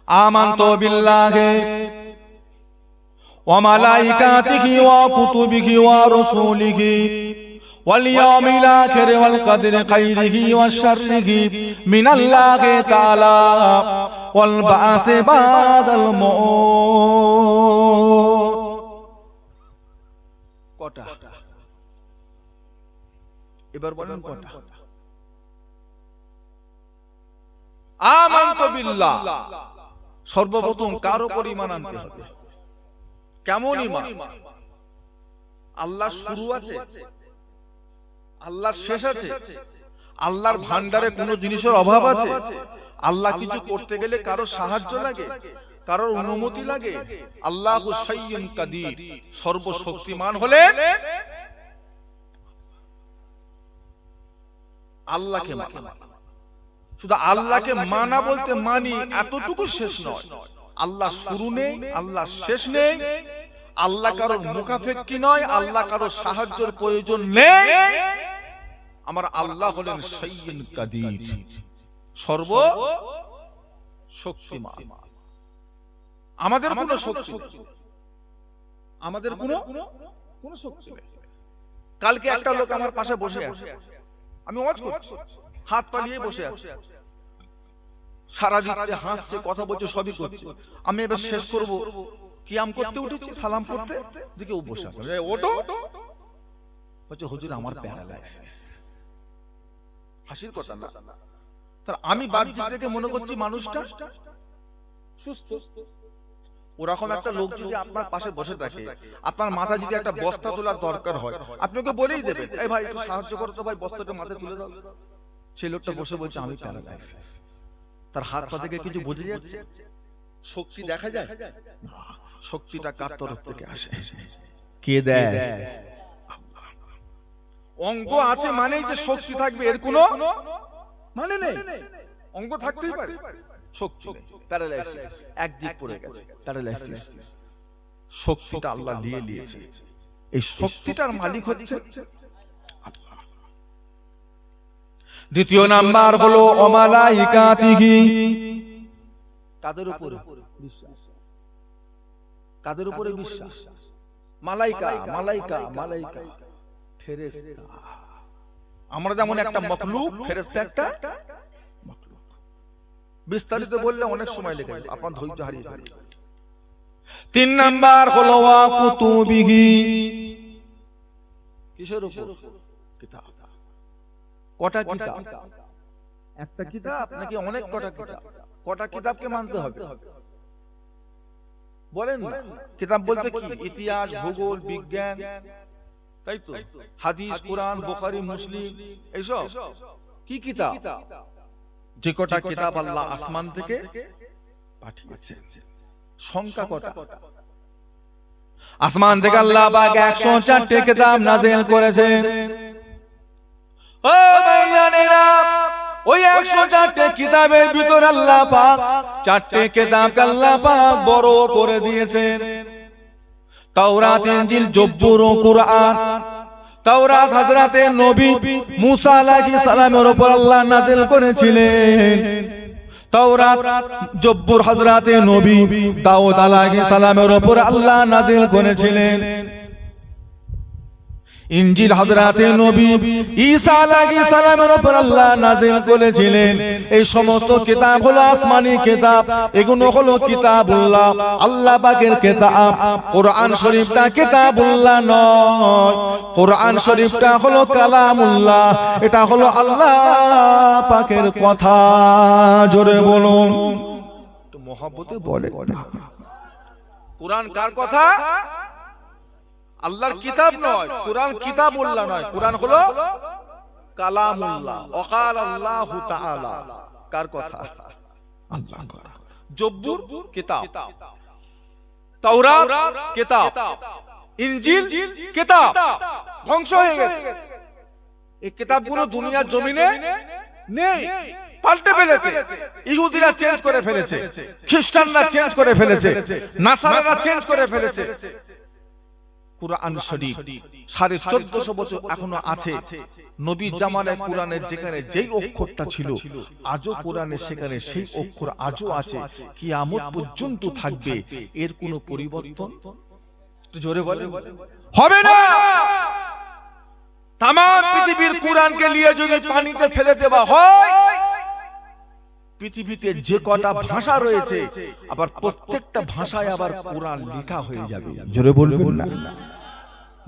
আমানতু বিল্লাহি ওয়া মালাইকাতিহি ওয়া কুতুবিহি ওয়া রাসূলিহি ওয়াল ইয়াউমিল আখির ওয়াল কদরি খাইরিহি ওয়া শাররিহি মিনাল্লাহি তাআলা ওয়াল বা'সি বাদাল মউত। কটা? এবার বলেন কটা? আমানতু বিল্লাহ, সর্বপ্রথম কার উপর ঈমান আনতে হবে? কেমন ঈমান? আল্লাহ শুরু আছে, আল্লাহর শেষ আছে? আল্লাহর ভান্ডারে কোনো জিনিসের অভাব আছে? আল্লাহ কিছু করতে গেলে কারো সাহায্য লাগে, কারোর অনুমতি লাগে? আল্লাহু শাইয়ুন কাদির, সর্বশক্তিমান হলেন আল্লাহকে মানা। শুধু আল্লাহকে মানা বলতে মানি এতটুকু শেষ নয়। আল্লাহ শুরু নেই, আল্লাহ শেষ নেই, আল্লাহ কারোর মুখাপেক্ষী নয়, আল্লাহ কারোর সাহায্যের প্রয়োজন নেই। আমার আল্লাহ হলেন শাইয়ুন কাদির, সর্ব শক্তিমান। আমাদের কোনো শক্তি, আমাদের কোনো শক্তি নেই। কালকে একটা লোক আমার পাশে বসে আছে, আমি ওয়াজ করছি, হাত পালিয়ে বসে আছে, সারা দিচ্ছে, হাসছে, কথা বলছে, সবই করছে। আমি এবার শেষ করব, কিয়াম করতে উঠেছি, সালাম করতে দিকে ও বসে আছে। ওটো বলছে, হুজুর আমার প্যারালাইসিস। হাসির কথা না, তার আমি বাহ্যিক দেখে মনে করছি মানুষটা সুস্থ। ওরকম একটা লোক যদি আপনার পাশে বসে থাকে, আপনার মাথা যদি একটা বস্তা তোলার দরকার হয়, আপনি ওকে বলেই দেবেন, এই ভাই একটু সাহায্য করো তো ভাই, বস্তাটা মাথায় তুলে দাও। সেই লোকটা বসে বলছে আমি প্যারালাইসিস। তার হাত পা থেকে কিছু বোঝা যাচ্ছে? শক্তি দেখা যায়? শক্তিটা কার তরফ থেকে আসে? কে দেয়? অঙ্গ আছে মানেই যে শক্তি থাকবে এর কোনো মানে নেই। অঙ্গ থাকতেই পারে, শক্তি নেই। প্যারালাইসিস, একদিক পড়ে গেছে, প্যারালাইসিস। শক্তিটা আল্লাহ নিয়ে নিয়েছে, এই শক্তিটার মালিক হচ্ছে আল্লাহ। দ্বিতীয় নাম্বার হলো ওয়া মালাইকাতিহি। কাদের উপরে বিশ্বাস? কাদের উপরে বিশ্বাস? মালাইকা, মালাইকা, মালাইকা, ফেরেশতা। আমরা যেমন একটা মখলুক, ফেরেশতা একটা মখলুক। বিস্তারিত বললে অনেক সময় লেগে যাবে, আপনার ধৈর্য হারিয়ে যাবে। 3 নাম্বার হলো ওয়া কুতুবিহি। কিসের উপর? কিতাব। কটা কিতাব? একটা কিতাব নাকি অনেক কটা কিতাব? কটা কিতাবকে মানতে হবে? বলেন না। কিতাব বলতে কি? ইতিহাস, ভূগোল, বিজ্ঞান, তাই তো? হাদিস, কুরআন, বুখারী, মুসলিম, এইসব কি কিতাব? যে কটা কিতাব আল্লাহ আসমান থেকে পাঠিয়েছেন। সংখ্যা কত? আসমান থেকে আল্লাহ পাক 104টি কিতাব নাযিল করেছেন। ও ভাইজানেরা, ওই 104টি কিতাবের ভিতর আল্লাহ পাক 4টি কিতাবকে আল্লাহ পাক বড় করে দিয়েছেন। তাওরাত, ইনজিল, জব্বুর ও কুরআন। তাওরাত হযরতে নবী মুসা আলাইহিস সালামের উপর আল্লাহ নাযিল করেছিলেন। তাওরাত, জব্বুর হযরতে নবী দাউদ আলাইহিস সালামের উপর আল্লাহ নাযিল করেছিলেন। ইনজিল হযরতে নবী ঈসা আলাইহিস সালামের উপর আল্লাহ নাযিল করেছিলেন। এই সমস্ত কিতাব হলো আসমানি কিতাব, এগুলো হলো কিতাবুল্লাহ, আল্লাহ পাকের কিতাব। কোরআন শরীফটা কিতাবুল্লাহ নয়, কোরআন শরীফটা হলো কালামুল্লাহ, এটা হলো আল্লাহ পাকের কথা। জোরে বলুন, একটু মহব্বতে বলে, কোরআন কার কথা? আল্লাহর কিতাব নয়, কোরআন কিতাবুল্লাহ নয়, কোরআন হলো কালামুল্লাহ। ওয়াকাল আল্লাহু তাআলা, কার কথা? আল্লাহর কথা। জব্বুর কিতাব, তাওরাত কিতাব, ইনজিল কিতাব, ধ্বংস হয়ে গেছে। এই কিতাবগুলো দুনিয়ার জমিনে নেই, পাল্টে ফেলেছে। ইহুদিরা চেঞ্জ করে ফেলেছে, খ্রিস্টানরা চেঞ্জ করে ফেলেছে, নাসারারা চেঞ্জ করে ফেলেছে। কুরআন শরীফ 1450 বছর এখনো আছে। নবী জামানায় কোরআনের যেখানে যেই অক্ষরটা ছিল, আজও কোরআনে সেখানে সেই অক্ষর আজও আছে, কিয়ামত পর্যন্ত থাকবে। এর কোনো পরিবর্তন জোরে বলে হবে না। তাম পৃথিবীর কোরআনকে নিয়ে যদি পানিতে ফেলে দেওয়া হয়, পৃথিবীতে যে কটা ভাষা রয়েছে আবার প্রত্যেকটা ভাষায় আবার কোরআন লেখা হয়ে যাবে। জোরে বলবেন না।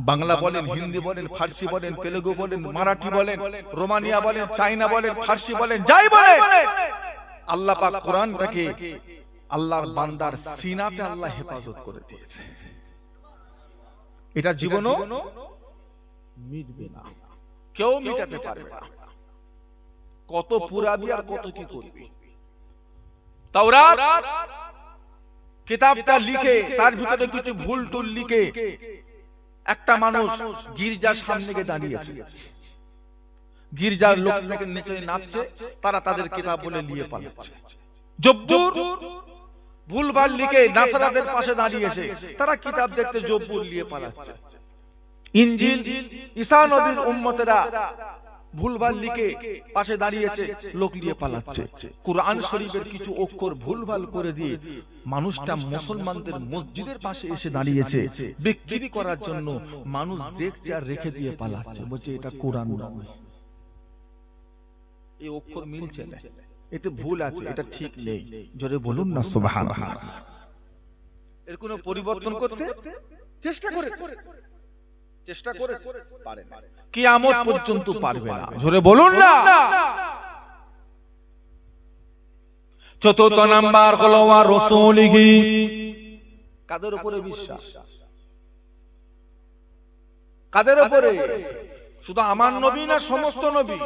বাংলা বলেন, হিন্দি বলেন, ফার্সি বলেন, তেলুগু বলেন, মারাঠি বলেন, রোমানিয়া বলেন, চাইনা বলেন, ফার্সি বলেন, যাই বলেন, আল্লাহ পাক কোরআনটাকে আল্লাহর বান্দার সিনাতে আল্লাহ হেফাজত করে দিয়েছে। এটা জীবনও মিটবে না, কেউ মিটাতে পারবে না। কত পুরাবি আর কত কি করবি। তাওরাত কিতাবটা লিখে তার ভিতরে কিছু ভুল টুল লিখে একটা মানুষ গির্জার সামনে গিয়ে দাঁড়িয়েছে, গির্জার লোক থেকে নিচে নামছে, তারা তাদের কিতাব বলে নিয়ে পালাচ্ছে। জব্বুর ভুলভাল লিখে নাসারাদের পাশে দাঁড়িয়েছে, তারা কিতাব দেখতে জব্বুর নিয়ে পালাচ্ছে। ইনজিল ঈসা নবীর উম্মতেরা ভুলভাল লিখে পাশে দাঁড়িয়েছে, লোক নিয়ে পালাচ্ছে। কুরআন শরীফের কিছু অক্ষর ভুলভাল করে দিয়ে মানুষটা মুসলমানদের মসজিদের পাশে এসে দাঁড়িয়েছে বিক্রি করার জন্য। মানুষ দেখছে আর রেখে দিয়ে পালাচ্ছে, বলছে এটা কোরআন নয়, এই অক্ষর মিলছে না, এতে ভুল আছে, এটা ঠিক নেই। জোরে বলুন না সুবহানাল্লাহ। এর কোনো পরিবর্তন করতে চেষ্টা করেছে, চেষ্টা করে পারে না, কিয়ামত পর্যন্ত পারবে না। জোরে বলুন না। চতুর্থ নাম্বার হলো ওয়া রাসূলিহি। কাদের উপরে বিশ্বাস? কাদের উপরে? শুধু আমার নবী না, সমস্ত নবী?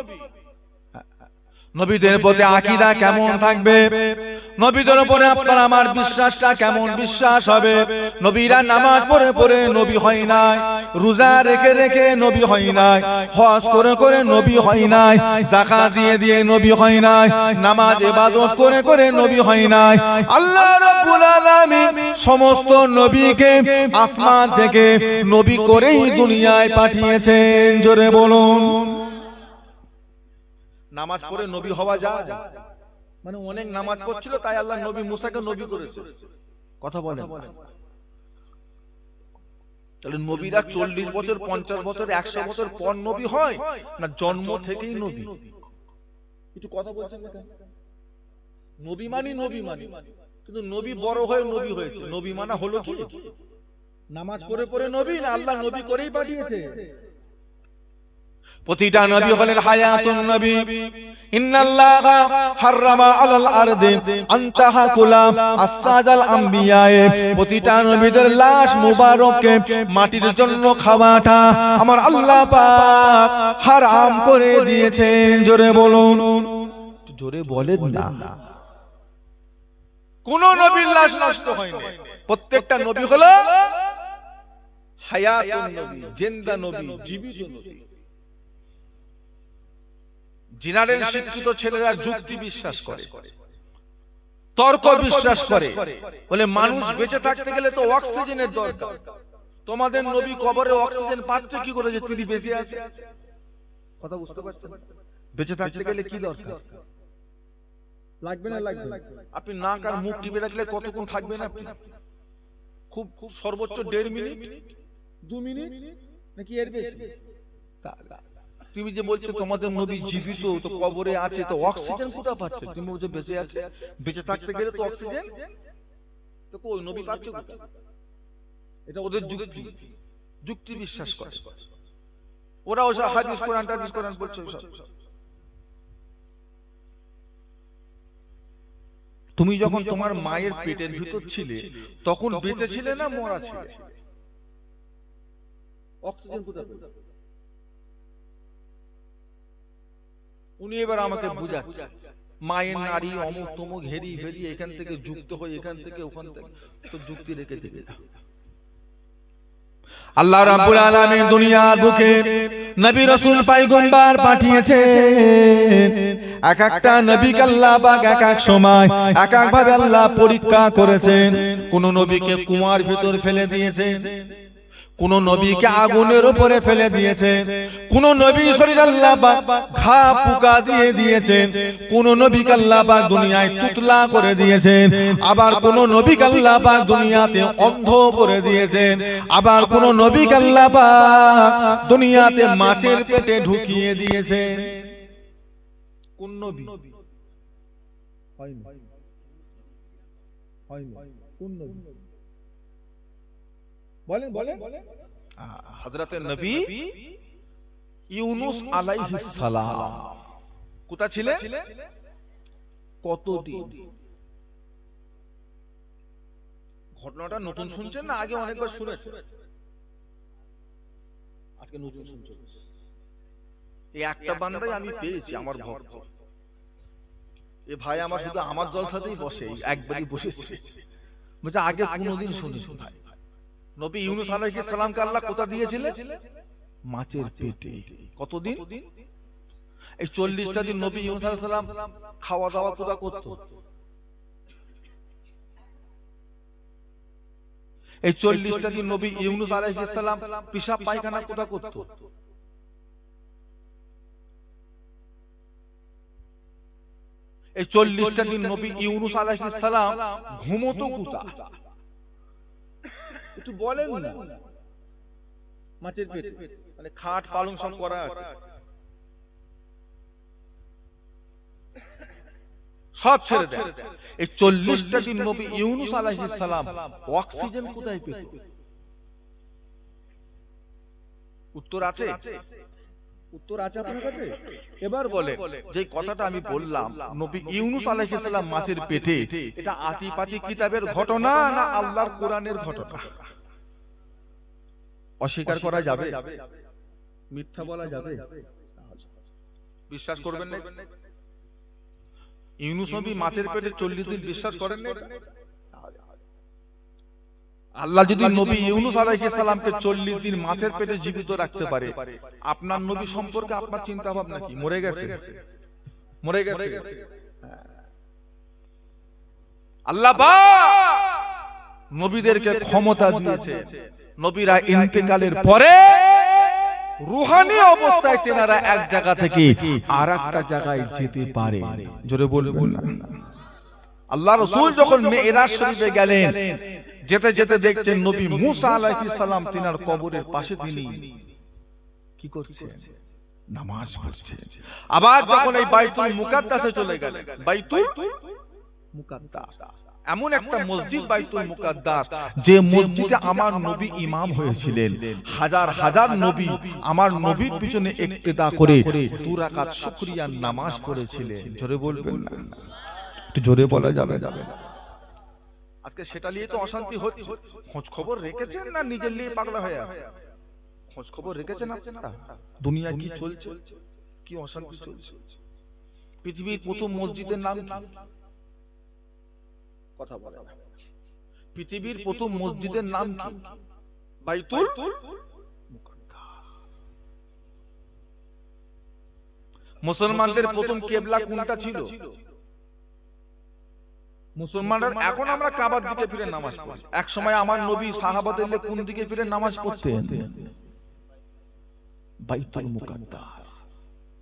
নবীদের প্রতি আকীদা কেমন থাকবে? নবীদের উপরে আপনার আমার বিশ্বাসটা কেমন বিশ্বাস হবে? নবীরা নামাজ পড়ে পড়ে নবী হয় নাই, রোজা রেখে রেখে নবী হয় নাই, হজ করে করে নবী হয় নাই, যাকাত দিয়ে দিয়ে নবী হয় নাই, নামাজ ইবাদত করে করে নবী হয় নাই। আল্লাহ রাব্বুল আলামিন সমস্ত নবীকে আসমান থেকে নবী করেই দুনিয়ায় পাঠিয়েছেন। জোরে বলুন। নামাজ পড়ে নবী হওয়া যায়? মানে অনেক নামাজ পড়ছিল তাই আল্লাহ নবী মুসাকে নবী করেছে, কথা বলেন। তাহলে নবীরা 40 বছর, 50 বছর, 100 বছর পর নবী হয় না জন্ম থেকেই নবী? একটু কথা বলছেন না? নবী মানি নবী মানি, কিন্তু নবী বড় হয়ে নবী হয়েছে। নবী মানা হলো কি? নামাজ পড়ে পড়ে নবী না আল্লাহ নবী করেই পাঠিয়েছে? প্রতিটা নবী হলেন হায়াতুন নবী। ইন্নাল্লাহা হারামা আলাল আরদি আনতাহাকুলা আসসাদাল আম্বিয়া। প্রতিটা নবীদের লাশ মুবারককে মাটির জন্য খাওয়াটা আমার আল্লাহ পাক হারাম করে দিয়েছেন। জোরে বলুন, জোরে বলেন না। কোন নবীর লাশ নষ্ট হয়নি। প্রত্যেকটা নবী হলো হায়াতুন নবী, জিন্দা নবী, জীবিত নবী। জিনারের শিক্ষিত ছেলেরা যুক্তি বিশ্বাস করে, তর্ক বিশ্বাস করে, বলে মানুষ বেঁচে থাকতে গেলে তো অক্সিজেনের দরকার। তোমাদের নবী কবরে অক্সিজেন পাচ্ছে কি করে যে তিনি বেঁচে আছে? কথা বুঝতে পারছেন? বেঁচে থাকতে গেলে কি দরকার? লাগবে না লাগবে? আপনি নাক আর মুখ টিপে রাখলে কতক্ষণ থাকবেন আপনি? খুব খুব সর্বোচ্চ 1.5 মিনিট, 2 মিনিট, নাকি এর বেশি? তুমি যে বলছো তোমাদের নবী জীবিত, তো কবরে আছে, তো অক্সিজেন কোথা পাচ্ছে? তুমি বলছো বেঁচে আছে। বেঁচে থাকতে গেলে তো অক্সিজেন, তো কই নবী পাচ্ছে কোথা? এটা ওদের যুক্তি, যুক্তি বিশ্বাস করে ওরা। ওসব হাদিস কোরআন টাদিস কোরআন বলছে ওসব। তুমি যখন তোমার মায়ের পেটের ভিতর ছিলে তখন বেঁচে ছিলে না মরা ছিলে? অক্সিজেন কোথা পেলে? উনি এবার আমাকে বুঝাচ্ছে মায়ের নারী অমুক তমুক হেরি ফেরি এখান থেকে যুক্ত হয়ে এখান থেকে ওখান থেকে, তো যুক্তি রেখে থেকে যা। আল্লাহ রাব্বুল আলামিন দুনিয়ার বুকে নবী রাসূল পয়গম্বর পাঠিয়েছেন। এক একটা নবীকে আল্লাহ পাক এক এক সময় এক এক ভাবে আল্লাহ পরীক্ষা করেছেন। কোন নবীকে কুয়ার ভিতর ফেলে দিয়েছেন, কোন নবীকে আগুনের উপরে ফেলে দিয়েছেন, কোন নবী শরীর আল্লাহ পাক ঘা পোকা দিয়ে দিয়েছেন, কোন নবীকে আল্লাহ পাক দুনিয়ায় তুতলা করে দিয়েছেন, আবার কোন নবীকে আল্লাহ পাক দুনিয়াতে অন্ধ করে দিয়েছেন, আবার কোন নবীকে আল্লাহ পাক দুনিয়াতে মাছের পেটে ঢুকিয়ে দিয়েছেন। কোন নবী? কোন নবী বলেন বলেন? হযরতে নবী ইউনুস আলাইহিস সালাম কোথায় ছিলেন? কতদিন? ঘটনাটা নতুন শুনছেন না আগে অনেকবার শুনেছেন? আজকে নতুন শুনছেন। এই একটা বান্দাই আমি পেয়েছি আমার ভক্ত। এ ভাই আমার শুধু আমার জলসাতেই বসে, একবারই বসেছে। বলছে আগে কোনোদিন শুনিনি ভাই। নবী ইউনুস আলাইহিস সালামকে আল্লাহ কোথা দিয়েছিলেন? মাছের পেটে। কতদিন? এই 40টা দিন নবী ইউনুস আলাইহিস সালাম খাওয়া দাওয়া কোথা করত? এই 40টা দিন নবী ইউনুস আলাইহিস সালাম পেশাব পায়খানা কোথা করত? এই 40টা দিন নবী ইউনুস আলাইহিস সালাম ঘুমোতো কোথা? একটু বলেন না। মাছের পেটে, মানে খাট পালং সব করা আছে, সব ছেড়ে দেন। এই 40টা দিন নবী ইউনুস আলাইহিস সালাম অক্সিজেন কোথায় পেত? উত্তর আছে? উত্তর আছে আপনার কাছে? এবার বলে যে কথাটা আমি বললাম নবী ইউনুস আলাইহিস সালাম মাছের পেটে, এটা আতিপাতি কিতাবের ঘটনা না আল্লাহর কোরআনের ঘটনা? অস্বীকার করা যাবে? মিথ্যা বলা যাবে? বিশ্বাস করবেন না? ইউনুস নবী মাছের পেটে 40 দিন বিশ্বাস করেন না? আল্লাহ যদি নবী ইউনুস আলাইহিস সালামকে 40 দিন মাছের পেটে জীবিত রাখতে পারে, আপনার নবী সম্পর্কে আপনার চিন্তা ভাবনা কি? মরে গেছে? মরে গেছে? আল্লাহ পাক নবীদেরকে ক্ষমতা দিয়েছে, নবীরা ইন্তেকালের পরে রূহানি অবস্থায় তেনারা এক জায়গা থেকে আরেকটা জায়গায় যেতে পারে। জোরে বলবেন না? আল্লাহ রাসূল যখন মিরাজ শরীফে গেলেন, যেতে যেতে দেখছেন নবী মুসা আলাইহিস সালাম তিনার কবরের পাশে তিনি কি করছেন? নামাজ পড়ছেন। আবার যখন এই বাইতুল মুকাদ্দাসে চলে গেলেন, বাইতুল মুকাদ্দাস এমন একটা মসজিদ বাইতুল মুকাদ্দাস যে মসজিদে আমার নবী ইমাম হয়েছিলেন। হাজার হাজার নবী আমার নবীর পিছনে ইক্তেদা করে 2 রাকাত শুকরিয়ার নামাজ পড়েছিলেন। জোরে বলবেন না? একটু জোরে বলা যাবে? আজকে সেটা নিয়ে তো অশান্তি হচ্ছে। খোঁজ খবর রেখেছেন না নিজের নিয়ে পাগলা হয়ে আছে? খোঁজ খবর রেখেছেন আপনারা? দুনিয়া কি চলছে, কি অশান্তি চলছে? পৃথিবীর প্রথম মসজিদের নাম কি? কথা বলে না। পৃথিবীর প্রথম মসজিদের নাম কি? বাইতুল মুকাদ্দাস। মুসলমানদের প্রথম কিবলা কোনটা ছিল? মুসলমানরা এখন আমরা কাবার দিকে ফিরে নামাজ পড়ি, এক সময় আমার নবী সাহাবাদের কোন দিকে ফিরে নামাজ পড়তেন? বাইতুল মুকাদ্দাস।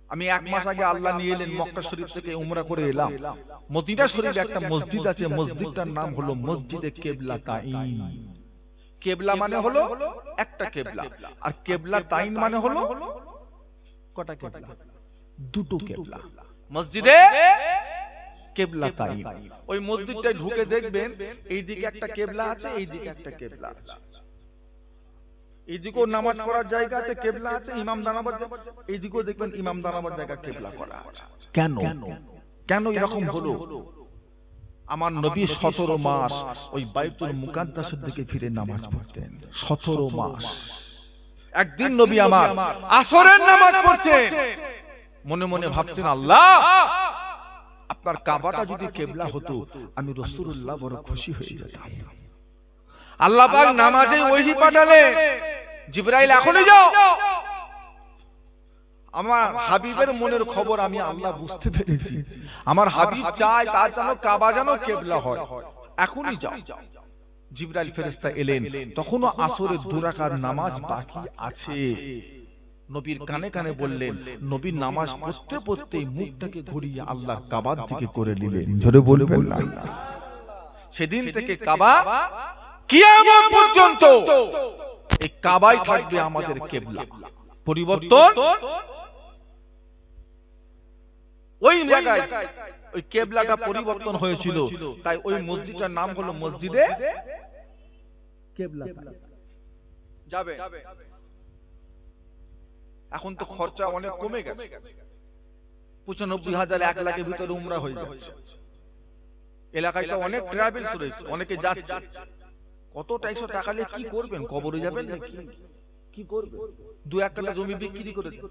আমি এক মাস আগে আল্লাহ নিয়ে এলেন মক্কা শরীফ থেকে উমরা করে এলাম। মদিনা শরীফে একটা মসজিদ আছে, মসজিদটার নাম হলো মসজিদে কিবলা তাইন। কিবলা মানে হলো একটা কিবলা, আর কিবলা তাইন মানে হলো কটা কিবলা? দুটো কিবলা। মসজিদে কিবলা তাইন। ওই মসজিদটায় ঢুকে দেখবেন এইদিকে একটা কিবলা আছে, এইদিকে একটা কিবলা আছে। এইদিকেও নামাজ পড়ার জায়গা আছে, কিবলা আছে, ইমাম দাঁড়াবার জায়গা। এইদিকেও দেখবেন ইমাম দাঁড়াবার জায়গা, কিবলা করা আছে। কেন কেন এরকম হলো? আমার নবী 17 মাস ওই বাইতুল মুকাদ্দাসের দিকে ফিরে নামাজ পড়তেন। 17 মাস। একদিন নবী আমার আসরের নামাজ পড়ছে, মনে মনে ভাবছেন, আল্লাহ আপনার কাবাটা যদি কিবলা হতো আমি রাসূলুল্লাহ বড় খুশি হয়ে যেতাম। আল্লাহ পাক নামাজে ওহী পাঠালেন, জিবরাইল এখনই যাও। আমার হাবিবের মনের খবর আমি আল্লাহ বুঝতে পেরেছি। আমার হাবিব চায় তার যেন কাবা যেন কিবলা হয়, এখনই যাও। জিবরাইল ফেরেশতা এলেন, তখনও আসরের 2 রাকাত নামাজ বাকি আছে। নবীর কানে কানে বললেন, নবী নামাজ পড়তে পড়তেই মুখটাকে ঘুরিয়ে আল্লাহর কাবার দিকে করে নিলেন। জোরে বলবেন না? সেদিন থেকে কাবা কিয়ামত পর্যন্ত এই কাবাই থাকবে আমাদের কিবলা। পরিবর্তন ওই জায়গায়, ওই কিবলাটা পরিবর্তন হয়েছিল, তাই ওই মসজিদটার নাম হলো মসজিদে কিবলা। যাবে এখন তো খরচা অনেক কমে গেছে, 95,000 1 লাখের ভিতরে উমরা হয়ে যাচ্ছে। এলাকায় তো অনেক ট্রাভেলস রয়েছে, অনেকে যাচ্ছে। কত 200 টাকা নিয়ে কি করবেন? কবরে যাবেন নাকি? কি করবেন? 2-1 কাঠা জমি বিক্রি করে দেন,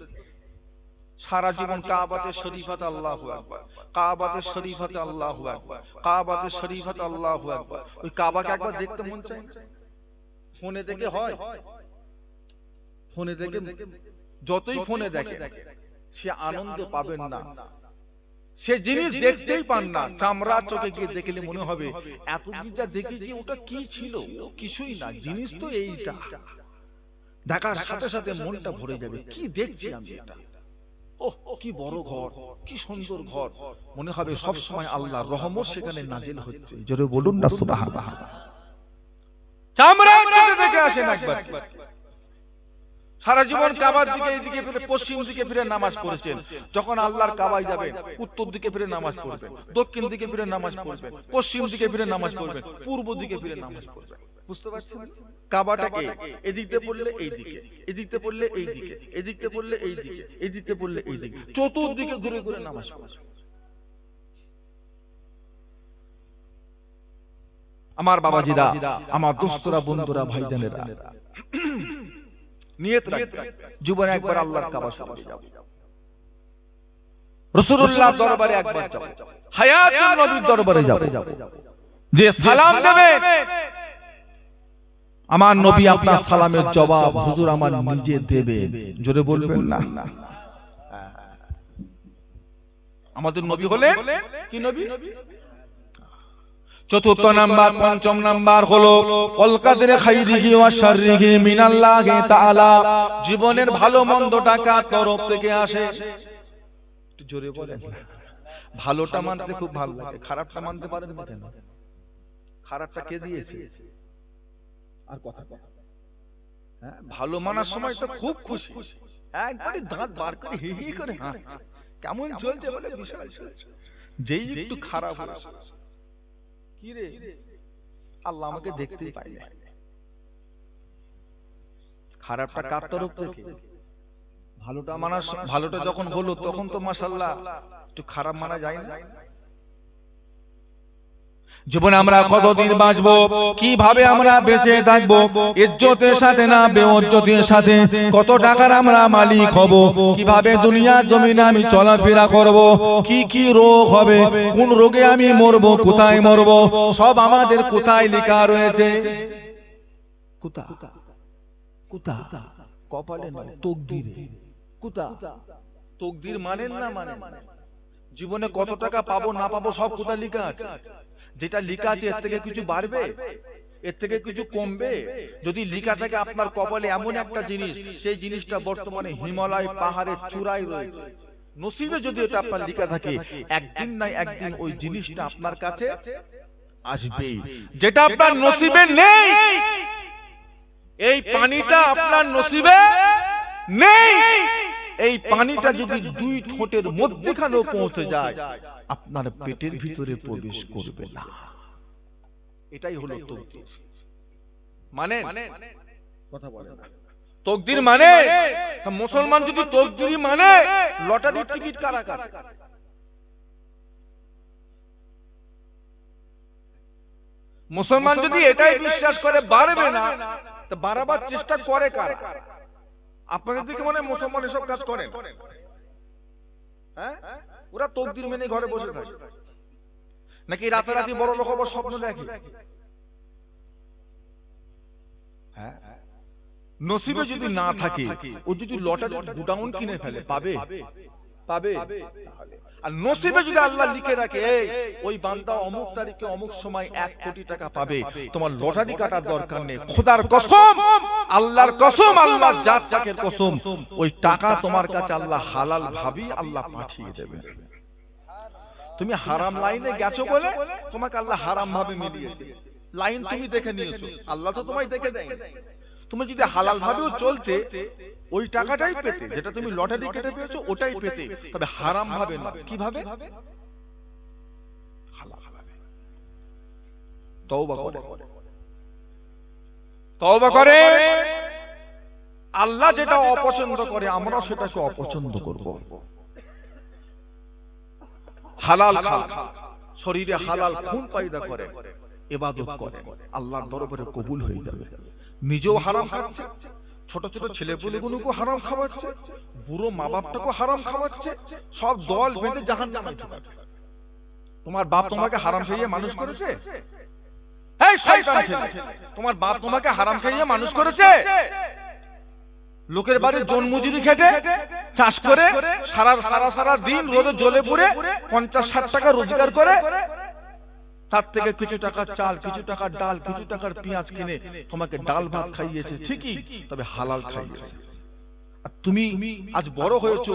সারা জীবন কাবাতে শরীফাতে আল্লাহু আকবার, কাবাতে শরীফাতে আল্লাহু আকবার, কাবাতে শরীফাতে আল্লাহু আকবার। ওই কাবাকে একবার দেখতে মন চায় না? ফোনে দেখে হয়? ফোনে দেখে যতই ফোনে দেখে সে আনন্দ পাবেন না, সে জিনিস দেখতেই পান না। চামড়া চোখে গিয়ে দেখলে মনে হবে এতদিন যা দেখেছি ওটা কি ছিল? কিছুই না, জিনিস তো এইটা। দেখার সাথে সাথে মনটা ভরে যাবে, কি দেখছি আমি এটা, ওহ কি বড় ঘর, কি সুন্দর ঘর। মনে হবে সব সময় আল্লাহর রহমত সেখানে নাজিল হচ্ছে। জোরে বলুন না সুবহানাল্লাহ। চামড়া চোখে দেখে আসেন একবার। সারা জীবন কাবার দিকে এইদিকে ফিরে পশ্চিম দিকে ফিরে নামাজ পড়েছেন। যখন আল্লাহর কাবায় যাবেন উত্তর দিকে ফিরে নামাজ পড়বেন, দক্ষিণ দিকে ফিরে নামাজ পড়বেন, পশ্চিম দিকে ফিরে নামাজ পড়বেন, পূর্ব দিকে ফিরে নামাজ পড়বেন। বুঝতে পারছেন? কাবাটাকে এদিকে পড়লে এই দিকে, এদিকে পড়লে এই দিকে, এদিকে পড়লে এই দিকে, এদিকে পড়লে এই দিকে, চতুর্দিকে ঘুরে ঘুরে নামাজ পড়বেন। আমার বাবাজিরা, আমার দোস্তরা, বন্ধুরা, ভাইজানেরা, নিয়ত রাখবেন জীবনে একবার আল্লাহর কাবা শরীফে যাব, রাসূলুল্লাহ দরবারে একবার যাব, হায়াতুন নবীর দরবারে যাব। যে সালাম দেবে আমার নবী আপনার সালামের জবাব হুজুর আমার নিজে দেবে। জোরে বলবেন না? আমাদের নবী হলেন কি নবী? চতুর্থ নাম্বার, পঞ্চম নাম্বার হলো আল কাদরে খাইরিহি ওয়া শাররিহি মিনাল্লাহি তাআলা। জীবনের ভালো মন্দটা কার তরফ থেকে আসে? একটু জোরে বলেন। ভালোটা মানতে খুব ভালো লাগে, খারাপটা মানতে পারেন না কেন? খারাপটা কে দিয়েছে? আর কথা হ্যাঁ, ভালো মানার সময় তো খুব খুশি, একবারে দাঁত বার করে হি হি করে হাসছে, কেমন চলছে বলে বিশাল চলছে। যেই একটু খারাপ হয়েছে, কি রে আল্লাহ আমাকে দেখতেই পাই না, খারাপটা কার তরফ থেকে? ভালোটা মানার, ভালোটা যখন হলো তখন তো মাশাআল্লাহ একটু খারাপ মানা যায় না। জীবনে আমরা কতদিন বাঁচবো, কিভাবে আমরা বেঁচে থাকবো, ইজ্জতের সাথে না বেইজ্জতের সাথে, কত টাকার আমরা মালিক হব, কিভাবে দুনিয়ার জমিনে আমি চলাফেরা করব, কি কি রোগ হবে, কোন রোগে আমি মরবো, কোথায় মরবো, সব আমাদের কোথায় লেখা রয়েছে? কোথায়? কোথায়? কপালে নয়, তকদিরে। কোথায়? তকদির মানেন না মানেন? জীবনে কত টাকা পাবো না পাবো সব কোথায় লেখা আছে? যেটা লেখা আছে এর থেকে কিছু বাড়বে, এর থেকে কিছু কমবে? যদি লেখা থাকে আপনার কপালে এমন একটা জিনিস, সেই জিনিসটা বর্তমানে হিমালয় পাহাড়ের চূড়ায় রয়েছে, নসিবে যদি এটা আপনার লেখা থাকে, একদিন না একদিন ওই জিনিসটা আপনার কাছে আসবেই। যেটা আপনার নসিবে নেই, এই পানিটা আপনার নসিবে নেই, এই পানিটা যদি দুই ঠোঁটের মধ্যখানেও পৌঁছে যায়, আপনার পেটের ভিতরে প্রবেশ করবে না। এটাই হলো তকদির। মানে কথা বলে না, তকদির মানে মুসলমান যদি তকদির মানে, লটারির টিকিট কারা কাটে? মুসলমান যদি এটাই বিশ্বাস করে বাড়বে না, তো বাড়াবার চেষ্টা করে কারা? আপনাদের দিকে মনে হয় মুসলমান এসব কাজ করেন? হ্যাঁ, ওরা তকদির মেনে ঘরে বসে থাকে, নাকি রাতারাতি বড় লোক হবার স্বপ্ন দেখে? হ্যাঁ, নসিবে যদি না থাকে, ও যদি লটারির গুডাউন কিনে ফেলে, পাবে? পাবে? আর নসিবে যদি আল্লাহ লিখে রাখে ওই বান্দা অমুক তারিখে অমুক সময় 1 কোটি টাকা পাবে, তোমার লটারি কাটার দরকার নেই। খোদার কসম, আল্লাহর কসম, আল্লাহর জাত পাকের কসম, ওই টাকা তোমার কাছে আল্লাহ হালাল ভাবি আল্লাহ পাঠিয়ে দেবে। তুমি হারাম লাইনে গেছো বলে তোমাকে আল্লাহ হারাম ভাবে মিলিয়েছে। লাইন তুমি দেখে নিয়েছো, আল্লাহ তো তোমায় দেখে দেয়। তুমি যদি হালাল ভাবেও চলতে, ওই টাকাটাই পেতে, যেটা তুমি লটারি কেটে পেয়েছো ওটাই পেতে, তবে হারাম ভাবে না। কিভাবে? হালাল ভাবে। তওবা করে, তওবা করে। আল্লাহ যেটা অপছন্দ করে আমরা সেটাকে অপছন্দ করব। হালাল খা, শরীরে হালাল খুন পয়দা করে, ইবাদত করে, আল্লাহর দরবারে কবুল হয়ে যাবে। নিজেও হারাম খাচ্ছে, ছোট ছোট ছেলেপুলেগুলোকে হারাম খাওয়াচ্ছে, বুড়ো মা বাপটাকে হারাম খাওয়াচ্ছে, সব দল বেঁধে জাহান্নামে ঢোকাবে। তোমার বাপ তোমাকে হারাম খাইয়ে মানুষ করেছে? এই শয়তান ছেলে, তোমার বাপ তোমাকে হারাম খাইয়ে মানুষ করেছে? লোকের বাড়ি জন মজুরি খেটে চাষ করে সারা দিন রোদে জ্বলে পুড়ে 50-60 টাকা রোজগার করে, তার থেকে কিছু টাকা চাল, কিছু টাকা ডাল, কিছু টাকার পেঁয়াজ কিনে তোমাকে ডাল ভাত খাইয়েছে ঠিকই, তবে হালাল খাইয়েছে। আর তুমি আজ বড় হয়েছো,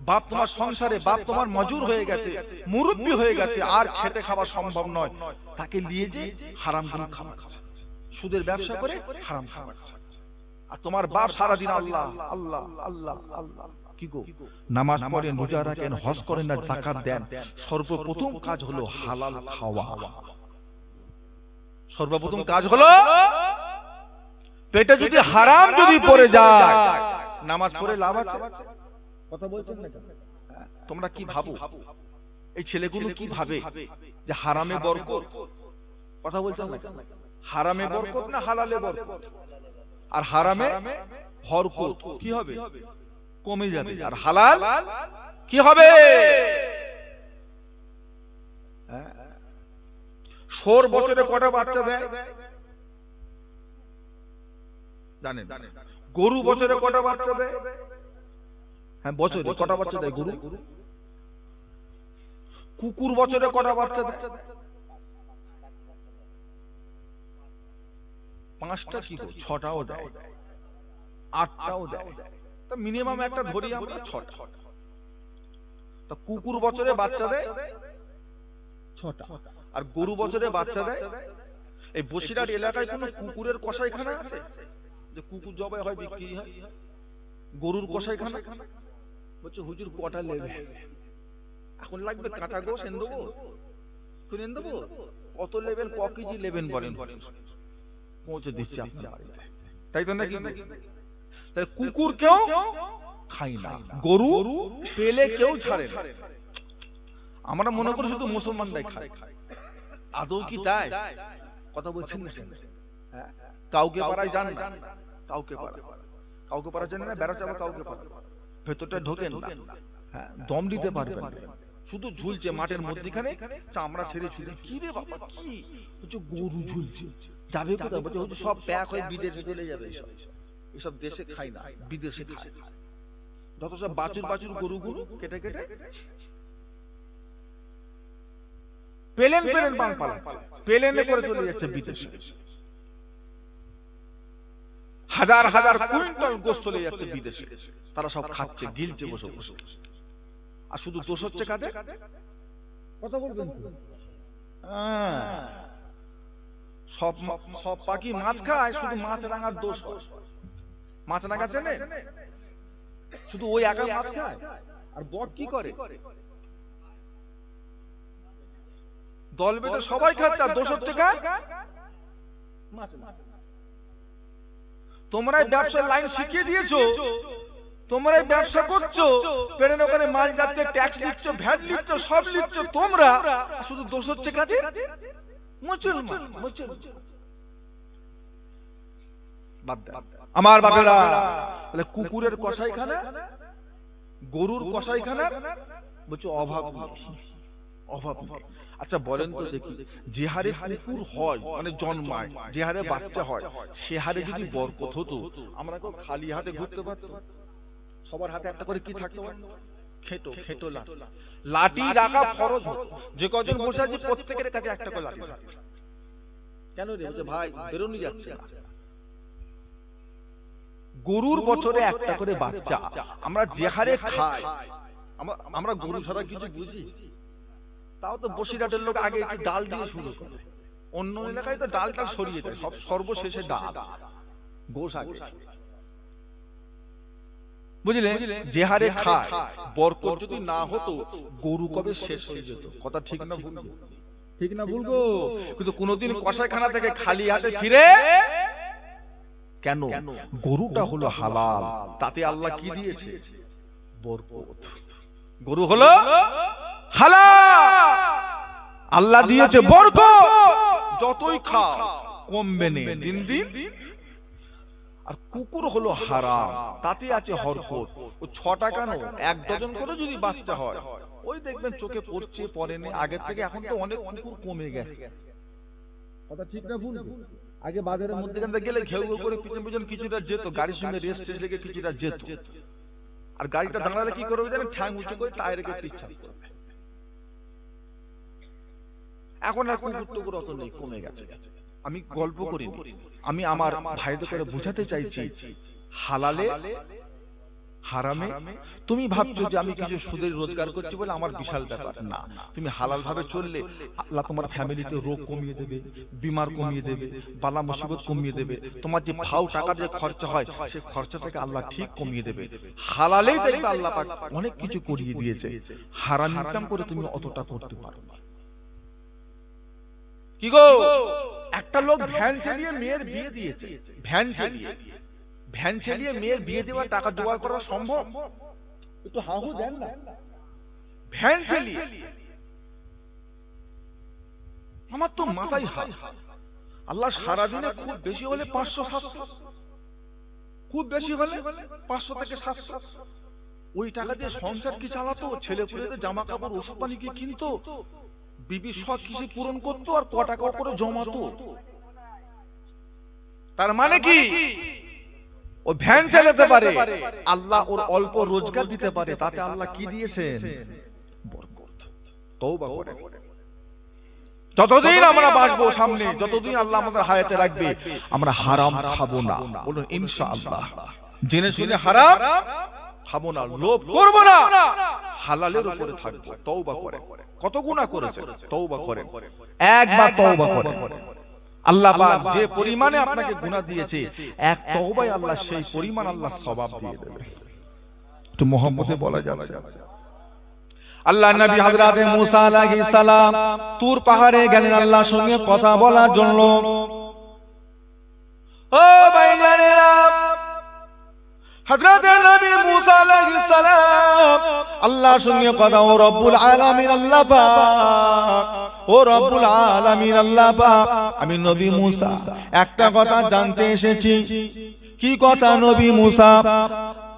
বাপ তোমার সংসারে, বাপ তোমার মজুর হয়ে গেছে, মুরব্বি হয়ে গেছে, আর খেটে খাওয়া সম্ভব নয়, তাকে নিয়ে যে হারাম গুলো খাওয়াচ্ছে, সুদের ব্যবসা করে হারাম খাওয়াচ্ছে। আর তোমার বাপ সারাদিন আল্লাহ আল্লাহ আল্লাহ আল্লাহ, কি গো, নামাজ পড়েন, রোজা রাখেন, হজ করেন না যাকাত দেন, সর্বপ্রথম কাজ হলো হালাল খাওয়া। সর্বপ্রথম কাজ হলো, পেটে যদি হারাম যদি পড়ে যায়, নামাজ পড়ে লাভ আছে? কথা বলছেন না? তোমরা কি ভাবো, এই ছেলেগুলো কি ভাবে যে হারামে বরকত? কথা বলছেন না? হারামে বরকত না হালালে বরকত? আর হারামে হরকত কি হবে? কমে যাবে। আর হালাল কি হবে? সোর বছরে কটা বাচ্চা দেয় জানেন? গরু বছরে কটা বাচ্চা দেয়? হ্যাঁ, বছরে কটা বাচ্চা দেয় গরু? কুকুর বছরে কটা বাচ্চা দেয়? 5টা কি, 6টাও দেয়, 8টাও দেয়, তা মিনিমাম একটা ধরি আমরা 6টা। তা কুকুর বছরে বাচ্চা দেয় 6টা, আর গরু বছরে বাচ্চা দেয়। এই বসিরহাট এলাকায় কোনো কুকুরের কসাইখানা আছে যে কুকুর জবাই হয় বিক্রি হয়? গরুর কসাইখানা? বলছে হুজুর কটা নেবে? এখন লাগবে কাঁচা গোশ এনে দেবো, কিনে দেবো, কত নেবেন, ক কেজি নেবেন বলেন, পৌঁছে দিচ্ছে আপনার বাড়িতে, তাই তো নাকি? তাহলে কুকুর কেউ খাই না, গরু পেলে কেউ ছাড়ে না। আমরা মনে করি শুধু মুসলমানরাই খায়, আদৌ কি তাই? কথা বলছেন না? কাউকে পাড়ায় যান না, কাউকে পাড়া জানেন না, বেড়া চাপা কাউকে পাড়া ভেতরটা ঢোকেন না, হ্যাঁ দম দিতে পারবেন না, শুধু ঝুলছে মাঠের মধ্যখানে, চামড়া ছেড়ে ছুটে। কি রে বাবা, কি বলছো? গরু ঝুলছে, যাবে কোথায়? বলছে সব প্যাক হয়ে বিদেশে চলে যাবে। এসব দেশে খাই না, বিদেশে খাই। যত সব বাছুর গরুগুলো কেটে প্লেন বাং পালাচ্ছে, প্লেনে করে চলে যাচ্ছে বিদেশে। হাজার কুইন্টাল গোশত চলে যাচ্ছে বিদেশে, তারা সব খাচ্ছে, গিলছে বসে বসে। আর শুধু দোষ হচ্ছে কাদের? কথা বলবেন তো? সব পাখি মাছ খায়, শুধু মাছ রাঙার দোষ হয়। মাছ রাঙা চেনে? শুধু ওই একা মাছ খায়। আর বক কি করে? দল বেঁধে সবাই খাচ্ছে, আর দোষ হচ্ছে কার? তোমরাই ব্যবসার লাইন শিখিয়ে দিয়েছো, তোমরাই ব্যবসা করছো, পেনের ওখানে মাল যাচ্ছে, ট্যাক্স নিচ্ছ, ভ্যাট নিচ্ছ, সব নিচ্ছ তোমরা, শুধু দোষ হচ্ছে কাজে মুসলমান। আমার বাপেরা, তাহলে কুকুরের কসাইখানা, গরুর কসাইখানা, বলছো অভাব নেই। আচ্ছা বলেন তো দেখি, যে হারে কুকুর হয় মানে জন্মায়, যে হারে বাচ্চা হয়, সে হারে যদি বরকত হতো, আমরা কেউ খালি হাতে ঘুরতে পারতাম? সবার হাতে একটা করে কি থাকতো? খেটো লাঠি রাখা ফরজ হতো। যে কজন বসে আছে প্রত্যেকের কাছে একটা করে লাঠি থাকতো। কেন রে? বলছে ভাই বেরোনি যাচ্ছে না। গরুর বছরে একটা করে বাচ্চা। আমরা যে হারে খাই, আমরা গরু ছাড়া কিছু বুঝি? তাও তো বসিরহাটের লোক আগে একটু ডাল দিয়ে শুরু করে, অন্য এলাকায় তো ডালটা সরিয়ে দেয়, সব সর্বশেষে ডাল, গোশ আগে। বুঝলে? যে হারে খায়, বরকত যদি না হতো, গরু কবে শেষ হয়ে যেত। কথা ঠিক না ভুল? ঠিক না ভুল গো? কিন্তু কোনদিন কসাইখানা থেকে খালি হাতে ফিরে কেন? গরুটা হলো হালাল, তাতে আল্লাহ কি দিয়েছে? বরকত। গরু হলো হালাল, আল্লাহ দিয়েছে বরকত। যতই খাও কমবে না দিন দিন। আর কুকুর হলো হারাম, তাতে আছে হরকত। ও 6 টাকা নো, 1 ডজন করে যদি বাচ্চা হয়, ওই দেখবেন চোখে পড়ছে, পড়ে নেই আগের থেকে। এখন তো অনেক কুকুর কমে গেছে। কথা ঠিক না ভুল? আগে বাজারের মধ্যে গেলে ঘেউ ঘেউ করে পিছন পিছন কিছুটা যেত, গাড়ির সঙ্গে রেস্ট লেগে কিছুটা যেত। আর গাড়িটা দাঁড়ালে কি করবে জানেন? ঠ্যাং উঁচু করে টায়ার রেখে পিছন করবে। এখন আর কুকুর টুকুর অত নেই, কমে গেছে। আমি গল্প করি, আমি আমার ভাইদের করে বুঝাতে চাইছি, হালালে হারামে তুমি ভাবছো যে আমি কিছু সুদের রোজগার করছি বলে আমার বিশাল ব্যাপার না। তুমি হালাল ভাবে চললে আল্লাহ তোমার ফ্যামিলিতে রোগ কমিয়ে দেবে, বিমার কমিয়ে দেবে, বালা মুসিবত কমিয়ে দেবে। তোমার যে ফাও টাকার যে খরচা হয়, সেই খরচাটাকে আল্লাহ ঠিক কমিয়ে দেবে। হালালেই দেখবে আল্লাহ পাক অনেক কিছু করিয়ে দিয়েছে। হারাম ইনকাম করে তুমি অতটা করতে পারো না। কি গো, একটা লোক ভ্যান চালিয়ে মেয়ের বিয়ে দিয়েছে, ভ্যান চালিয়ে মেয়ের বিয়ে দেওয়ার টাকা জোগাড় করা সম্ভব? একটু হাহু দেন না। ভ্যান চালিয়ে আমার তো মাথায় হাত। আল্লাহ সারাদিনে খুব বেশি হলে 500-700, খুব বেশি হলে 500 থেকে 700, ওই টাকা দিয়ে সংসার কি চালাতো? ছেলে পুলেদের জামা কাপড়, ওষুধ পানি কি কিনতো? বিবি শখ কিসে পূরণ করতো? আর ক টাকা করে জমাতো? তার মানে কি ও ভ্যান চালাতে পারে, আল্লাহ ওর অল্প রোজগার দিতে পারে, তাতে আল্লাহ কি দিয়েছেন? বরকত। তওবা করে যতদিন আমরা বাঁচবো সামনে, যতদিন আল্লাহ আমাদের হায়াতে রাখবে, আমরা হারাম খাবো না। বলুন ইনশাআল্লাহ। জেনে শুনে হারাম খাবো না, লোভ করব না, হালালের উপরে থাকবো। তওবা করে। কত গুনাহ করেছেন, তওবা করেন, একবার তওবা করেন। আল্লাহ পাক যে পরিমাণে আপনাকে গুনাহ দিয়েছে, এক তওবায় আল্লাহ সেই পরিমাণ আল্লাহ সওয়াব দিয়ে দেবে। একটু মুহাম্মদে বলা যাচ্ছে। আল্লাহ নবী হযরত মুসা আলাইহিস সালাম তুর পাহাড়ে গেলেন আল্লাহর সঙ্গে কথা বলার জন্য। ও ভাইজানেরা, হযরত নবী মুসা আলাইহিস সালাম আল্লাহর সঙ্গে কথা, ও রব্বুল আলামিন আল্লাহ পাক, ও রব্বুল আলামিন আল্লাহ পাক, আমি নবী মুসা একটা কথা জানতে এসেছি। কি কথা নবী মুসা?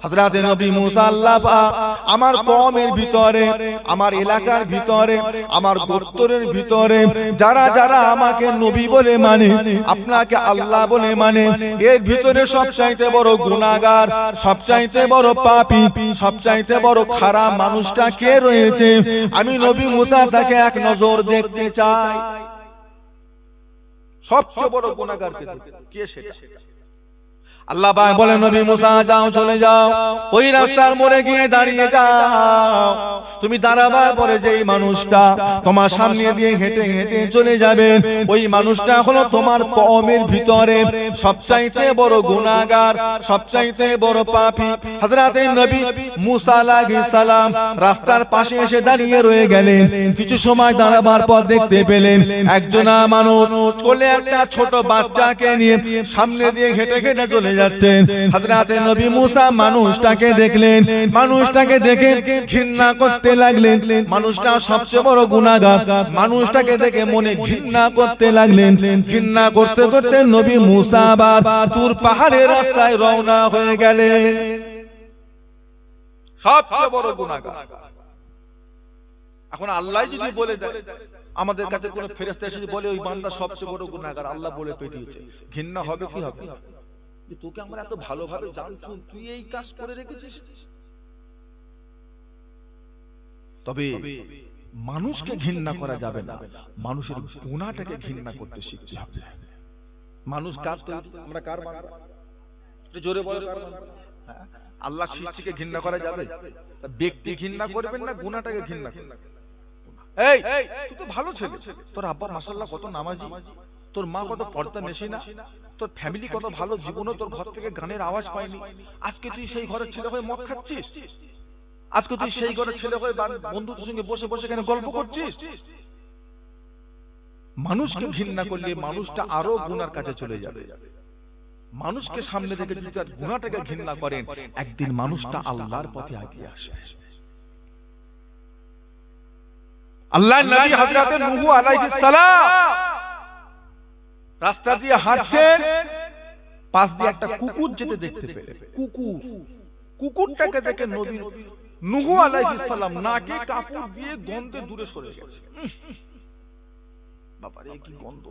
হযরত নবী মুসা আল্লাহ পাক আমার কওমের ভিতরে, আমার এলাকার ভিতরে, আমার গোত্রের ভিতরে যারা যারা আমাকে নবী বলে মানে, আপনাকে আল্লাহ বলে মানে, এর ভিতরে সবচাইতে বড় গুনাহগার, সবচাইতে বড় পাপী, সবচাইতে বড় খারাপ মানুষটা কে রয়েছে? আমি নবী মুসা তাকে এক নজর দেখতে চাই। সবচেয়ে বড় গুনাহগার কে? সেটা আল্লাহ পাক বলেন, নবী মুসা যাও, চলে যাও, ওই রাস্তার মোড়ে গিয়ে দাঁড়িয়ে যাও। তুমি দাঁড়াবার পরে যেই মানুষটা তোমার সামনে দিয়ে হেঁটে হেঁটে চলে যাবে, ওই মানুষটা হলো তোমার কওমের ভিতরে সবচাইতে বড় গুনাহগার, সবচাইতে বড় পাপী। হযরত নবী মুসা আলাইহিস সালাম রাস্তার পাশে এসে দাঁড়িয়ে রয়ে গেলেন। কিছু সময় দাঁড়াবার পর দেখতে পেলেন একজন মানুষ কোলে একটা ছোট বাচ্চাকে নিয়ে সামনে দিয়ে হেঁটে হেঁটে চলে যাচ্ছেন। হযরত নবী মুসা মানুষটাকে দেখলেন, মানুষটাকে দেখে ঘৃণা করতে লাগলেন। মানুষটা সবচেয়ে বড় গুনাহগার, মানুষটাকে দেখে মনে ঘৃণা করতে লাগলেন। ঘৃণা করতে করতে নবী মুসা আবার তুর পাহাড়ের রাস্তায় রওনা হয়ে গেলেন। সবচেয়ে বড় গুনাহগার। এখন আল্লাহ যদি বলে দেয়, আমাদের কাছে কোন ফেরেশতা এসে বলে ওই বান্দা সবচেয়ে বড় গুনাহগার, আল্লাহ বলে পেটিয়েছে, ঘৃণা হবে কি হবে? তোকে আমরা এত ভালোভাবে জানতাম, তুই এই কাজ করে রেখেছিস। তবে মানুষকে ঘৃণা করা যাবে না, মানুষের গুনাহটাকে ঘৃণা করতে শিখতে হবে। মানুষ কার তৈরি, আমরা কার বান্দা? জোরে বলো, আল্লাহ সৃষ্টিকে ঘৃণা করা যাবে? ব্যক্তি ঘৃণা করবেন না, গুনাহটাকে ঘৃণা করবেন। এই তুই তো ভালো ছেলে, তোর আব্বা মাশাআল্লাহ কত নামাজি, তোর মা কত পর্দা নেশিনা, তোর ফ্যামিলি কত ভালো, জীবনে তোর ঘর থেকে গানের আওয়াজ পায়নি। আজকে তুই সেই ঘরের ছেলে হয়ে মদ খাচ্ছিস, আজকে তুই সেই ঘরের ছেলে হয়ে বন্ধুদের সঙ্গে বসে বসে কেন গল্প করছিস। মানুষকে ঘৃণা করলে মানুষটা আরো গুনার কাছে চলে যাবে। মানুষকে সামনে রেখে যদি তার গুনাহটাকে ঘৃণা করেন, একদিন মানুষটা আল্লাহর পথে এগিয়ে আসবে। আল্লাহর নবী হযরত নূহ আলাইহিস সালাম রাস্তা দিয়ে হাঁটছেন, পাশ দিয়ে একটা কুকুর যেতে দেখতে পেলেন। কুকুরটাকে দেখে নবী নূহ আলাইহিস সালাম নাকে কাপড় দিয়ে গন্ধে দূরে সরে গেছে। বাবারে কি গন্ধ!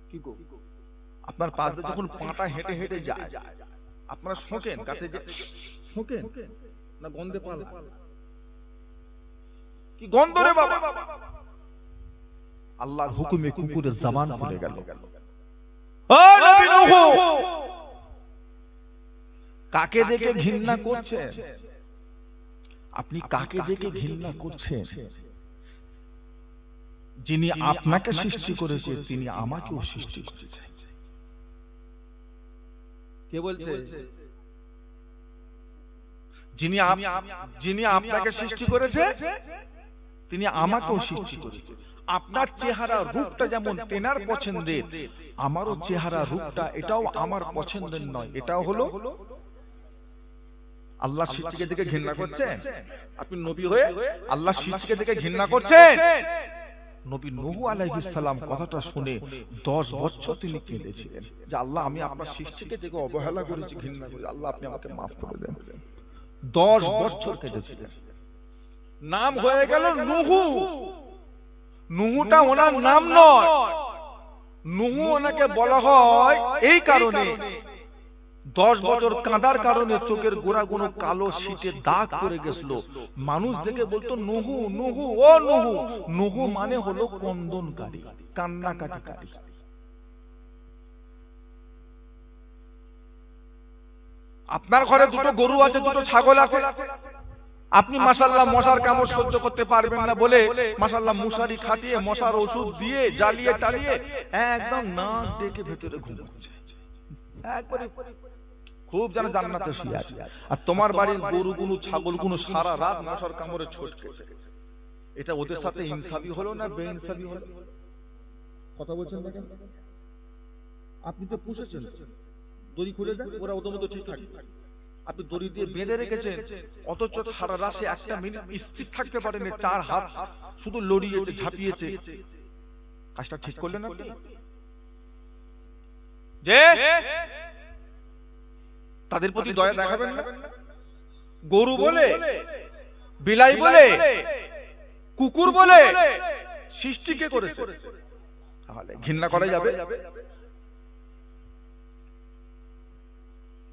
কি গো, আপনার পাশ দিয়ে যখন পাটা হেঁটে হেঁটে যায়, আপনারা শোকেন, কাছে শোকেন না গন্ধে পালা? কি গন্ধ রে বাবা! আল্লাহর হুকুমে কুকুরের জবান খুলে গেল। ও নবী নূহ, কাকে দেখে ঘৃণা করছেন? আপনি কাকে দেখে ঘৃণা করছেন? যিনি আপনাকে সৃষ্টি করেছে তিনি আমাকেও সৃষ্টি করেছেন। কে বলছে? যিনি আপনাকে সৃষ্টি করেছে তিনি আমাকেও সৃষ্টি করেছে। আপনার চেহারা রূপটা যেমন তেনার পছন্দের, আমারও চেহারা রূপটা এটাও আমার পছন্দের নয়, এটাও হলো আল্লাহ সৃষ্টিকে দেখে ঘৃণা করছেন। আপনি নবী হয়ে আল্লাহ সৃষ্টিকে দেখে ঘৃণা করছেন। নবী নূহ আলাইহিস সালাম কথাটা শুনে 10 বছর তিনি কেঁদেছিলেন যে আল্লাহ, আমি আপনার সৃষ্টিকে দেখে অবহেলা করেছি, ঘৃণা করেছি, আল্লাহ আপনি আমাকে মাফ করে দেন। 10 বছর কেঁদেছিলেন। নাম হয়ে গেল নূহ। নূহটা ওনার নাম নয়, নূহ ওনাকে বলা হয় এই কারণে 10 বছর কাঁদার কারণে চোখের গোড়াগুলো কালো শীতে দাগ পড়ে গেছিল। মানুষ দেখে বলতো নূহ নূহ, ও নূহ। নূহ মানে হলো কন্দনকারী, কান্নাকাটিকারী। আপনার ঘরে দুটো গরু আছে, দুটো ছাগল আছে, আপনি মাশাআল্লাহ মশার কামড় সহ্য করতে পারবেন না বলে মাশাআল্লাহ মশারি খাটিয়ে মশার ওষুধ দিয়ে জ্বালিয়ে টালিয়ে একদম নাক ডেকে ভেতরে ঘুমাচ্ছে, একবারে খুব যেন জান্নাতে শুয়ে আছে। আর তোমার বাড়ির গরুগুলো ছাগলগুলো সারা রাত মশার কামড়ে ছটকেছে। এটা ওদের সাথে ইনসাফি হলো না বেইনসাফি হলো? কথা বলছেন না কেন? আপনি তো পুষেছেন, দড়ি খুলে দেন, ওরা ওদের মতো ঠিক থাকে। আপনি দড়ি দিয়ে বেঁধে রেখেছেন, অথচ সারা রাশে একটা মিনিট স্থির থাকতে পারেন, 4 হাত শুধু লড়িয়েছে, ঝাঁপিয়েছে। কাজটা ঠিক করলেন আপনি? যে তাদের প্রতি দয়া দেখাবেন না? গরু বলে, বিলাই বলে, কুকুর বলে সৃষ্টি কে করেছে? তাহলে ঘৃণা করা যাবে?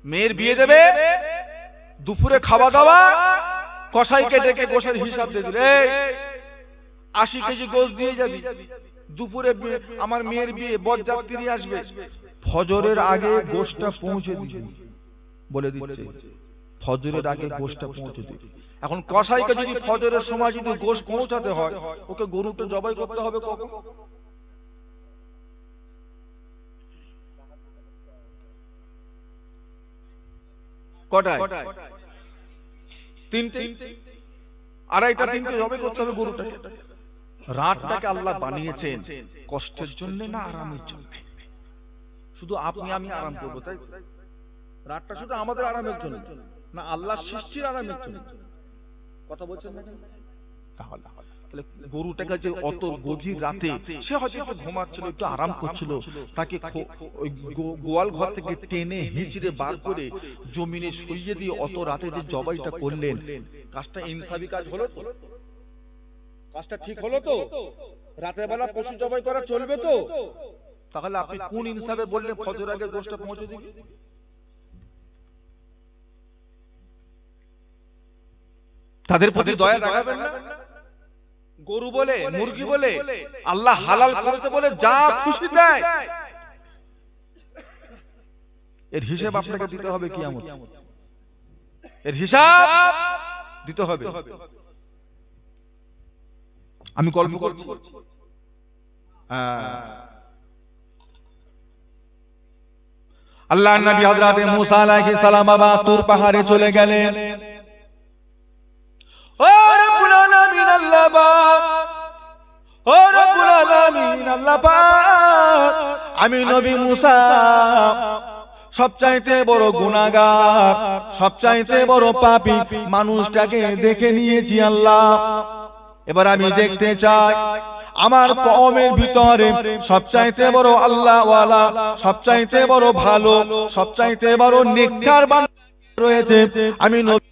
মেয়ের বিয়ে দেবে, দুপুরে খাওয়া দাওয়া, কসাইকে ডেকে গোশের হিসাব দিয়ে দিলে 80 কেজি গোশ দিয়ে যাবি, দুপুরে আমার মেয়ের বিয়ে, বরযাত্রী আসবে, ফজরের আগে গোশটা পৌঁছে দিবি বলে দিচ্ছে, ফজরের আগে গোশটা পৌঁছে দিবি। এখন কসাইকে যদি ফজরের সময় যদি গোশ পৌঁছাতে হয়, ওকে গরুটা জবাই করতে হবে কখন? কটায়? 3টে, 2:30, 3টে জবাই করতে হবে গরুটাকে। রাতটাকে আল্লাহ বানিয়েছেন কষ্টের জন্য না আরামের জন্য? শুধু আপনি আমি আরাম করবো, তাই? রাতটা শুধু আমাদের আরামের জন্য না আল্লাহ সৃষ্টির আরামের জন্য? কথা বলছেন না? তাহলে গরুটাকে যে অত গভীর রাতে সে হয়তো একটু ঘুমাচ্ছিল, একটু আরাম করছিল, তাকে ওই গোয়াল ঘর থেকে টেনে হিঁচড়ে বার করে জমিনে শুইয়ে দিয়ে অত রাতে যে জবাইটা করলেন, কাজটা ইনসাফি কাজ হলো তো? কাজটা ঠিক হলো তো? রাতের বেলা পশু জবাই করা চলবে তো? তাহলে আপনি কোন ইনসাফে বললেন ফজর আগে গোশটা পৌঁছে দিবি? তাদের প্রতি দয়া দেখাবেন না? গরু বলে, মুরগি বলে, আল্লাহ হালাল করেছে বলে যা খুশি দেয়, এর হিসাব আপনাকে দিতে হবে কিয়ামত। এর হিসাব দিতে হবে। আমি গল্প করছি, আল্লাহর নবী হযরত মুসা আলাইহিস সালাম বাবা তুর পাহাড়ে চলে গেলেন। ও রব্বুল আলামিন আল্লাহ পাক, ও রব্বুল আলামিন আল্লাহ পাক, আমি নবী মুসা সবচাইতে বড় গুনাহগার, সবচাইতে বড় পাপী মানুষটাকে দেখে নিয়েছি আল্লাহ। এবার আমি দেখতে চাই আমার কওমের ভিতরে সবচাইতে বড় আল্লাহওয়ালা, সবচাইতে বড় ভালো, সবচাইতে বড় নেককার বান্দা রয়েছে। আমি নবী